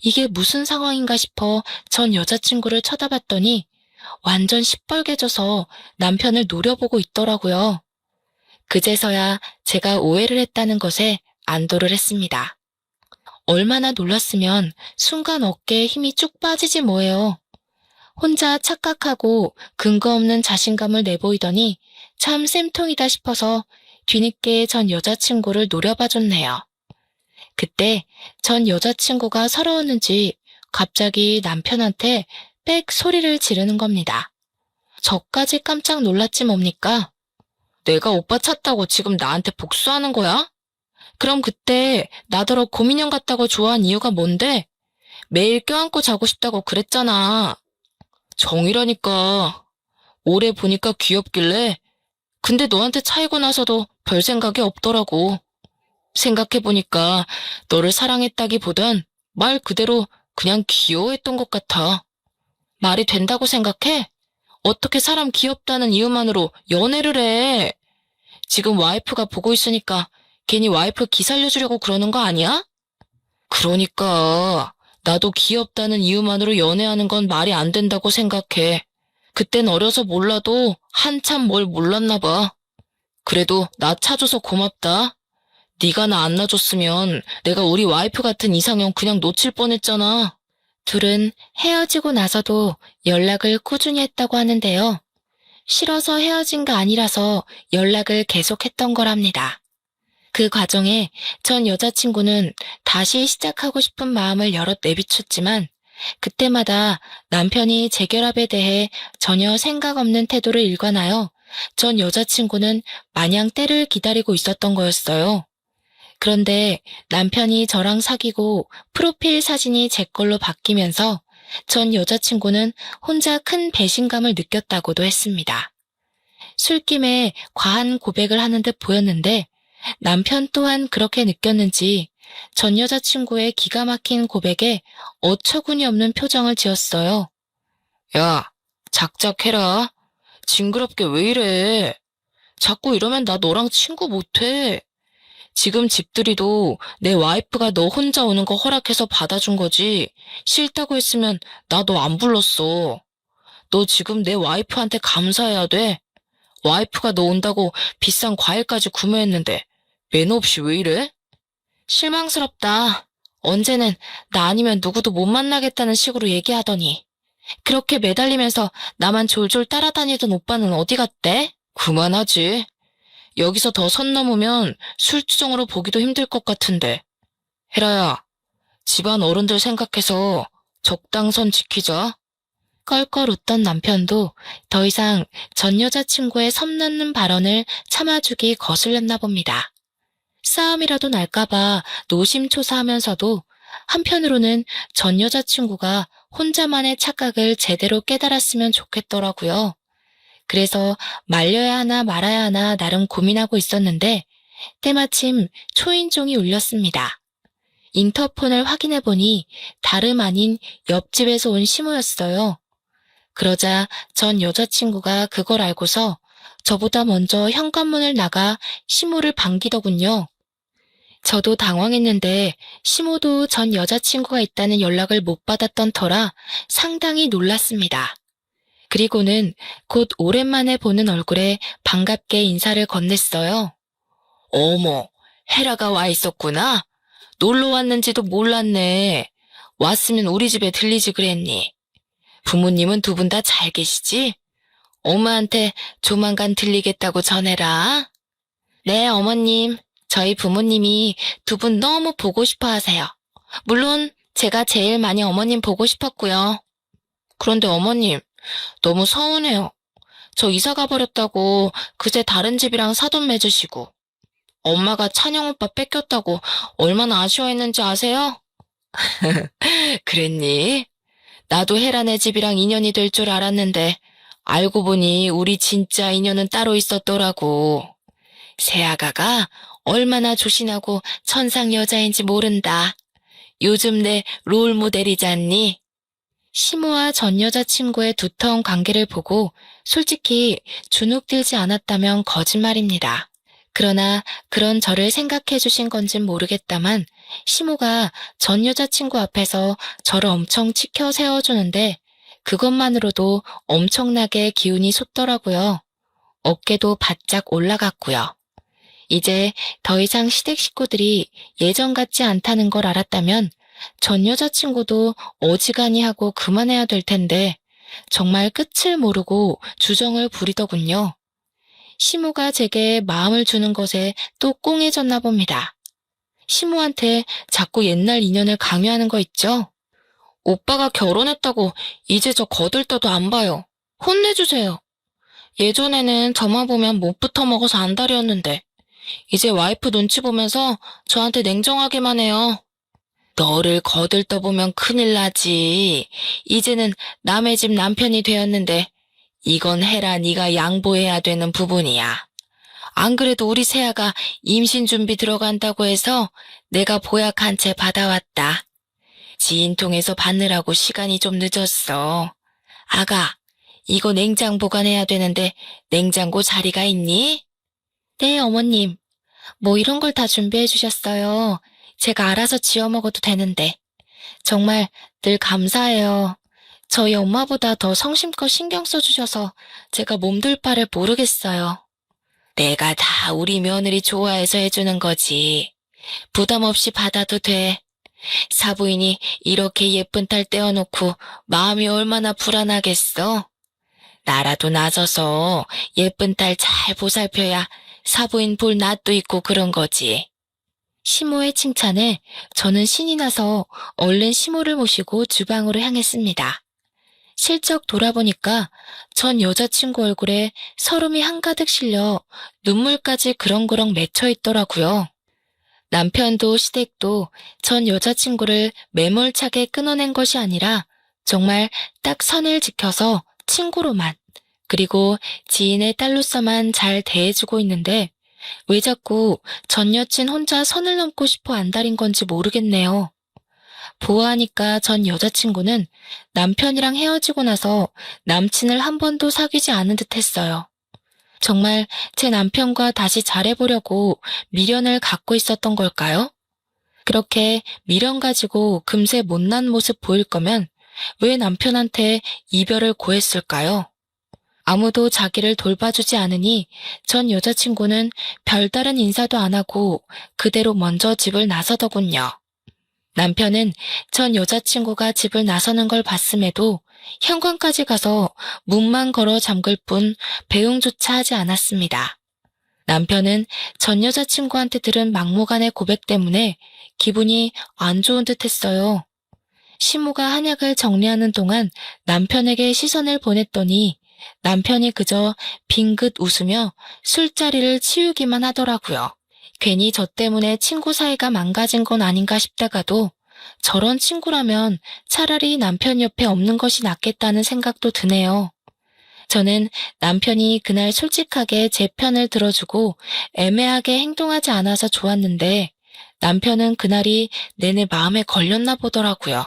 이게 무슨 상황인가 싶어 전 여자친구를 쳐다봤더니 완전 시뻘개져서 남편을 노려보고 있더라고요. 그제서야 제가 오해를 했다는 것에 안도를 했습니다. 얼마나 놀랐으면 순간 어깨에 힘이 쭉 빠지지 뭐예요. 혼자 착각하고 근거 없는 자신감을 내보이더니 참 쌤통이다 싶어서 뒤늦게 전 여자친구를 노려봐줬네요. 그때 전 여자친구가 서러웠는지 갑자기 남편한테 빽 소리를 지르는 겁니다. 저까지 깜짝 놀랐지 뭡니까? 내가 오빠 찾다고 지금 나한테 복수하는 거야? 그럼 그때 나더러 곰인형 같다고 좋아한 이유가 뭔데? 매일 껴안고 자고 싶다고 그랬잖아. 정이라니까. 오래 보니까 귀엽길래. 근데 너한테 차이고 나서도 별 생각이 없더라고. 생각해보니까 너를 사랑했다기보단 말 그대로 그냥 귀여워했던 것 같아. 말이 된다고 생각해? 어떻게 사람 귀엽다는 이유만으로 연애를 해? 지금 와이프가 보고 있으니까 괜히 와이프 기살려주려고 그러는 거 아니야? 그러니까 나도 귀엽다는 이유만으로 연애하는 건 말이 안 된다고 생각해. 그땐 어려서 몰라도 한참 뭘 몰랐나 봐. 그래도 나 차줘서 고맙다. 네가 나 안 놔줬으면 내가 우리 와이프 같은 이상형 그냥 놓칠 뻔했잖아. 둘은 헤어지고 나서도 연락을 꾸준히 했다고 하는데요. 싫어서 헤어진 거 아니라서 연락을 계속했던 거랍니다. 그 과정에 전 여자친구는 다시 시작하고 싶은 마음을 여럿 내비쳤지만 그때마다 남편이 재결합에 대해 전혀 생각 없는 태도를 일관하여 전 여자친구는 마냥 때를 기다리고 있었던 거였어요. 그런데 남편이 저랑 사귀고 프로필 사진이 제 걸로 바뀌면서 전 여자친구는 혼자 큰 배신감을 느꼈다고도 했습니다. 술김에 과한 고백을 하는 듯 보였는데 남편 또한 그렇게 느꼈는지 전 여자친구의 기가 막힌 고백에 어처구니 없는 표정을 지었어요. 야, 작작해라. 징그럽게 왜 이래. 자꾸 이러면 나 너랑 친구 못해. 지금 집들이도 내 와이프가 너 혼자 오는 거 허락해서 받아준 거지. 싫다고 했으면 나 너 안 불렀어. 너 지금 내 와이프한테 감사해야 돼. 와이프가 너 온다고 비싼 과일까지 구매했는데 매너 없이 왜 이래? 실망스럽다. 언제는 나 아니면 누구도 못 만나겠다는 식으로 얘기하더니 그렇게 매달리면서 나만 졸졸 따라다니던 오빠는 어디 갔대? 그만하지. 여기서 더 선 넘으면 술주정으로 보기도 힘들 것 같은데. 혜라야, 집안 어른들 생각해서 적당선 지키자. 껄껄 웃던 남편도 더 이상 전 여자친구의 섬나는 발언을 참아주기 거슬렸나 봅니다. 싸움이라도 날까봐 노심초사하면서도 한편으로는 전 여자친구가 혼자만의 착각을 제대로 깨달았으면 좋겠더라고요. 그래서 말려야 하나 말아야 하나 나름 고민하고 있었는데 때마침 초인종이 울렸습니다. 인터폰을 확인해보니 다름 아닌 옆집에서 온 시모였어요. 그러자 전 여자친구가 그걸 알고서 저보다 먼저 현관문을 나가 시모를 반기더군요. 저도 당황했는데 시모도 전 여자친구가 있다는 연락을 못 받았던 터라 상당히 놀랐습니다. 그리고는 곧 오랜만에 보는 얼굴에 반갑게 인사를 건넸어요. 어머, 헤라가 와 있었구나. 놀러 왔는지도 몰랐네. 왔으면 우리 집에 들리지 그랬니? 부모님은 두 분 다 잘 계시지? 엄마한테 조만간 들리겠다고 전해라. 네, 어머님. 저희 부모님이 두 분 너무 보고 싶어 하세요. 물론 제가 제일 많이 어머님 보고 싶었고요. 그런데 어머님, 너무 서운해요. 저 이사 가버렸다고 그새 다른 집이랑 사돈 맺으시고 엄마가 찬영 오빠 뺏겼다고 얼마나 아쉬워했는지 아세요? 그랬니? 나도 혜란의 집이랑 인연이 될 줄 알았는데 알고 보니 우리 진짜 인연은 따로 있었더라고. 새아가가 얼마나 조신하고 천상 여자인지 모른다. 요즘 내 롤모델이잖니? 시모와 전 여자친구의 두터운 관계를 보고 솔직히 주눅들지 않았다면 거짓말입니다. 그러나 그런 저를 생각해 주신 건진 모르겠다만 시모가 전 여자친구 앞에서 저를 엄청 치켜 세워주는데 그것만으로도 엄청나게 기운이 솟더라고요. 어깨도 바짝 올라갔고요. 이제 더 이상 시댁 식구들이 예전 같지 않다는 걸 알았다면 전 여자친구도 어지간히 하고 그만해야 될 텐데 정말 끝을 모르고 주정을 부리더군요. 시모가 제게 마음을 주는 것에 또 꽁해졌나 봅니다. 시모한테 자꾸 옛날 인연을 강요하는 거 있죠? 오빠가 결혼했다고 이제 저 거들떠도 안 봐요. 혼내주세요. 예전에는 저만 보면 못 붙어먹어서 안달이었는데 이제 와이프 눈치 보면서 저한테 냉정하게만 해요. 너를 거들떠보면 큰일 나지. 이제는 남의 집 남편이 되었는데 이건 해라 네가 양보해야 되는 부분이야. 안 그래도 우리 세아가 임신 준비 들어간다고 해서 내가 보약 한 채 받아왔다. 지인 통해서 받느라고 시간이 좀 늦었어. 아가, 이거 냉장 보관해야 되는데 냉장고 자리가 있니? 네, 어머님. 뭐 이런 걸 다 준비해 주셨어요. 제가 알아서 지어 먹어도 되는데. 정말 늘 감사해요. 저희 엄마보다 더 성심껏 신경 써주셔서 제가 몸둘 바를 모르겠어요. 내가 다 우리 며느리 좋아해서 해주는 거지. 부담 없이 받아도 돼. 사부인이 이렇게 예쁜 딸 떼어놓고 마음이 얼마나 불안하겠어. 나라도 나서서 예쁜 딸 잘 보살펴야 사부인 볼 낯도 있고 그런 거지. 시모의 칭찬에 저는 신이 나서 얼른 시모를 모시고 주방으로 향했습니다. 실적 돌아보니까 전 여자친구 얼굴에 서름이 한가득 실려 눈물까지 그렁그렁 맺혀 있더라고요. 남편도 시댁도 전 여자친구를 매몰차게 끊어낸 것이 아니라 정말 딱 선을 지켜서 친구로만 그리고 지인의 딸로서만 잘 대해주고 있는데 왜 자꾸 전 여친 혼자 선을 넘고 싶어 안달인 건지 모르겠네요. 보아하니까 전 여자친구는 남편이랑 헤어지고 나서 남친을 한 번도 사귀지 않은 듯 했어요. 정말 제 남편과 다시 잘해보려고 미련을 갖고 있었던 걸까요? 그렇게 미련 가지고 금세 못난 모습 보일 거면 왜 남편한테 이별을 고했을까요? 아무도 자기를 돌봐주지 않으니 전 여자친구는 별다른 인사도 안 하고 그대로 먼저 집을 나서더군요. 남편은 전 여자친구가 집을 나서는 걸 봤음에도 현관까지 가서 문만 걸어 잠글 뿐 배웅조차 하지 않았습니다. 남편은 전 여자친구한테 들은 막무가내 고백 때문에 기분이 안 좋은 듯 했어요. 시모가 한약을 정리하는 동안 남편에게 시선을 보냈더니 남편이 그저 빙긋 웃으며 술자리를 치우기만 하더라고요. 괜히 저 때문에 친구 사이가 망가진 건 아닌가 싶다가도 저런 친구라면 차라리 남편 옆에 없는 것이 낫겠다는 생각도 드네요. 저는 남편이 그날 솔직하게 제 편을 들어주고 애매하게 행동하지 않아서 좋았는데 남편은 그날이 내내 마음에 걸렸나 보더라고요.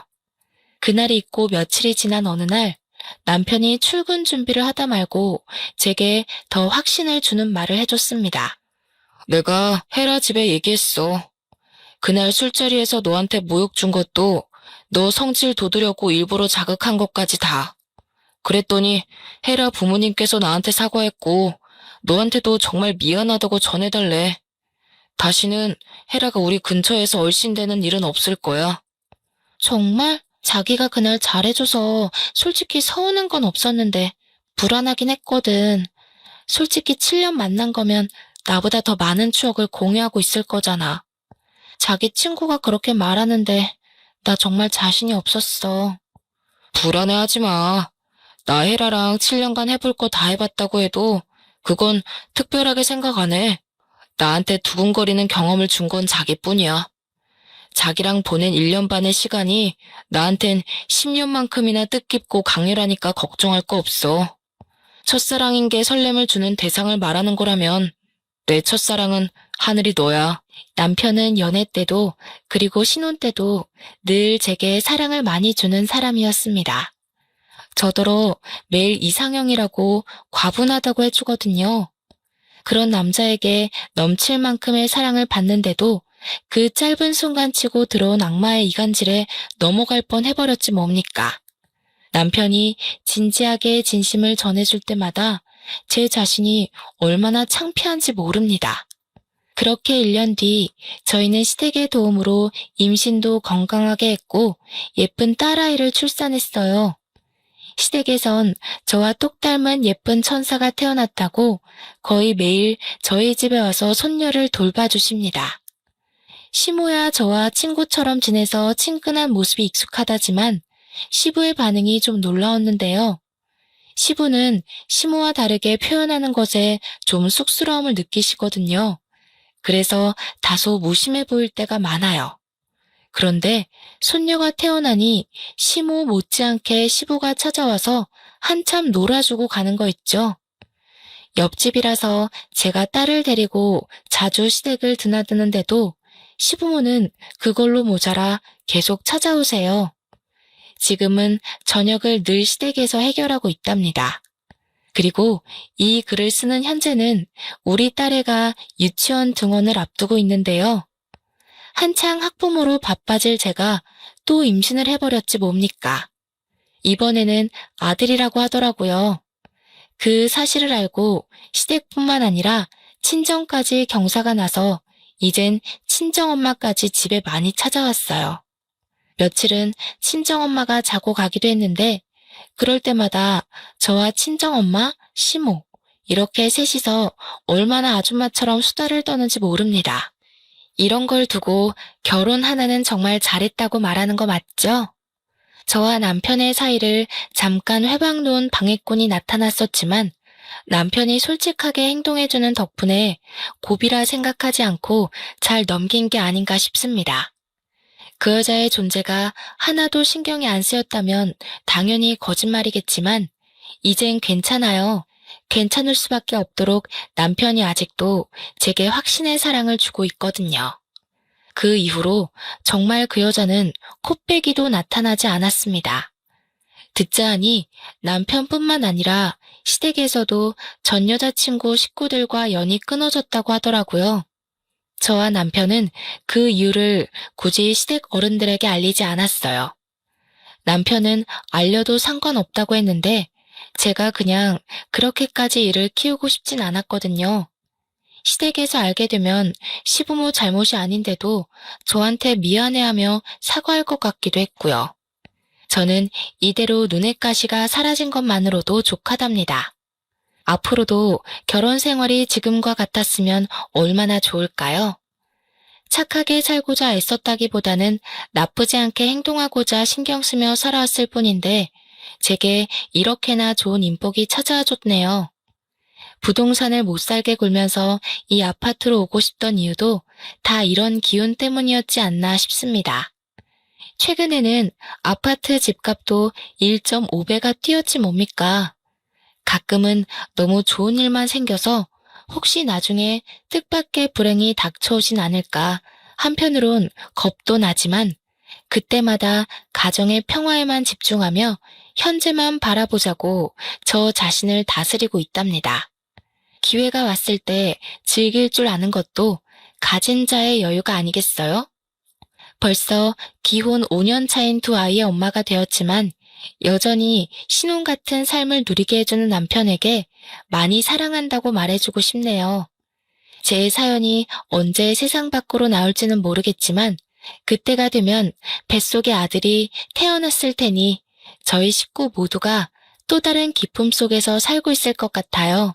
그날이 있고 며칠이 지난 어느 날 남편이 출근 준비를 하다 말고 제게 더 확신을 주는 말을 해줬습니다. 내가 헤라 집에 얘기했어. 그날 술자리에서 너한테 모욕 준 것도 너 성질 돋으려고 일부러 자극한 것까지 다. 그랬더니 헤라 부모님께서 나한테 사과했고 너한테도 정말 미안하다고 전해달래. 다시는 헤라가 우리 근처에서 얼씬되는 일은 없을 거야. 정말? 자기가 그날 잘해줘서 솔직히 서운한 건 없었는데 불안하긴 했거든. 솔직히 7년 만난 거면 나보다 더 많은 추억을 공유하고 있을 거잖아. 자기 친구가 그렇게 말하는데 나 정말 자신이 없었어. 불안해하지 마. 나 헤라랑 7년간 해볼 거 다 해봤다고 해도 그건 특별하게 생각 안 해. 나한테 두근거리는 경험을 준 건 자기뿐이야. 자기랑 보낸 1년 반의 시간이 나한텐 10년만큼이나 뜻깊고 강렬하니까 걱정할 거 없어. 첫사랑인 게 설렘을 주는 대상을 말하는 거라면 내 첫사랑은 하늘이 너야. 남편은 연애 때도 그리고 신혼 때도 늘 제게 사랑을 많이 주는 사람이었습니다. 저더러 매일 이상형이라고 과분하다고 해주거든요. 그런 남자에게 넘칠 만큼의 사랑을 받는데도 그 짧은 순간치고 들어온 악마의 이간질에 넘어갈 뻔 해버렸지 뭡니까. 남편이 진지하게 진심을 전해줄 때마다 제 자신이 얼마나 창피한지 모릅니다. 그렇게 1년 뒤 저희는 시댁의 도움으로 임신도 건강하게 했고 예쁜 딸아이를 출산했어요. 시댁에선 저와 똑 닮은 예쁜 천사가 태어났다고 거의 매일 저희 집에 와서 손녀를 돌봐주십니다. 시모야 저와 친구처럼 지내서 친근한 모습이 익숙하다지만 시부의 반응이 좀 놀라웠는데요. 시부는 시모와 다르게 표현하는 것에 좀 쑥스러움을 느끼시거든요. 그래서 다소 무심해 보일 때가 많아요. 그런데 손녀가 태어나니 시모 못지않게 시부가 찾아와서 한참 놀아주고 가는 거 있죠. 옆집이라서 제가 딸을 데리고 자주 시댁을 드나드는데도 시부모는 그걸로 모자라 계속 찾아오세요. 지금은 저녁을 늘 시댁에서 해결하고 있답니다. 그리고 이 글을 쓰는 현재는 우리 딸애가 유치원 등원을 앞두고 있는데요. 한창 학부모로 바빠질 제가 또 임신을 해버렸지 뭡니까. 이번에는 아들이라고 하더라고요. 그 사실을 알고 시댁뿐만 아니라 친정까지 경사가 나서 이젠 친정엄마까지 집에 많이 찾아왔어요. 며칠은 친정엄마가 자고 가기도 했는데 그럴 때마다 저와 친정엄마, 시모 이렇게 셋이서 얼마나 아줌마처럼 수다를 떠는지 모릅니다. 이런 걸 두고 결혼 하나는 정말 잘했다고 말하는 거 맞죠? 저와 남편의 사이를 잠깐 회방 놓은 방해꾼이 나타났었지만 남편이 솔직하게 행동해주는 덕분에 고비라 생각하지 않고 잘 넘긴 게 아닌가 싶습니다. 그 여자의 존재가 하나도 신경이 안 쓰였다면 당연히 거짓말이겠지만 이젠 괜찮아요. 괜찮을 수밖에 없도록 남편이 아직도 제게 확신의 사랑을 주고 있거든요. 그 이후로 정말 그 여자는 코빼기도 나타나지 않았습니다. 듣자 하니 남편뿐만 아니라 시댁에서도 전 여자친구 식구들과 연이 끊어졌다고 하더라고요. 저와 남편은 그 이유를 굳이 시댁 어른들에게 알리지 않았어요. 남편은 알려도 상관없다고 했는데 제가 그냥 그렇게까지 일을 키우고 싶진 않았거든요. 시댁에서 알게 되면 시부모 잘못이 아닌데도 저한테 미안해하며 사과할 것 같기도 했고요. 저는 이대로 눈의 가시가 사라진 것만으로도 족하답니다. 앞으로도 결혼 생활이 지금과 같았으면 얼마나 좋을까요? 착하게 살고자 애썼다기보다는 나쁘지 않게 행동하고자 신경 쓰며 살아왔을 뿐인데 제게 이렇게나 좋은 인복이 찾아와 줬네요. 부동산을 못 살게 굴면서 이 아파트로 오고 싶던 이유도 다 이런 기운 때문이었지 않나 싶습니다. 최근에는 아파트 집값도 1.5배가 뛰었지 뭡니까? 가끔은 너무 좋은 일만 생겨서 혹시 나중에 뜻밖의 불행이 닥쳐오진 않을까 한편으론 겁도 나지만 그때마다 가정의 평화에만 집중하며 현재만 바라보자고 저 자신을 다스리고 있답니다. 기회가 왔을 때 즐길 줄 아는 것도 가진 자의 여유가 아니겠어요? 벌써 기혼 5년 차인 두 아이의 엄마가 되었지만 여전히 신혼 같은 삶을 누리게 해주는 남편에게 많이 사랑한다고 말해주고 싶네요. 제 사연이 언제 세상 밖으로 나올지는 모르겠지만 그때가 되면 뱃속의 아들이 태어났을 테니 저희 식구 모두가 또 다른 기쁨 속에서 살고 있을 것 같아요.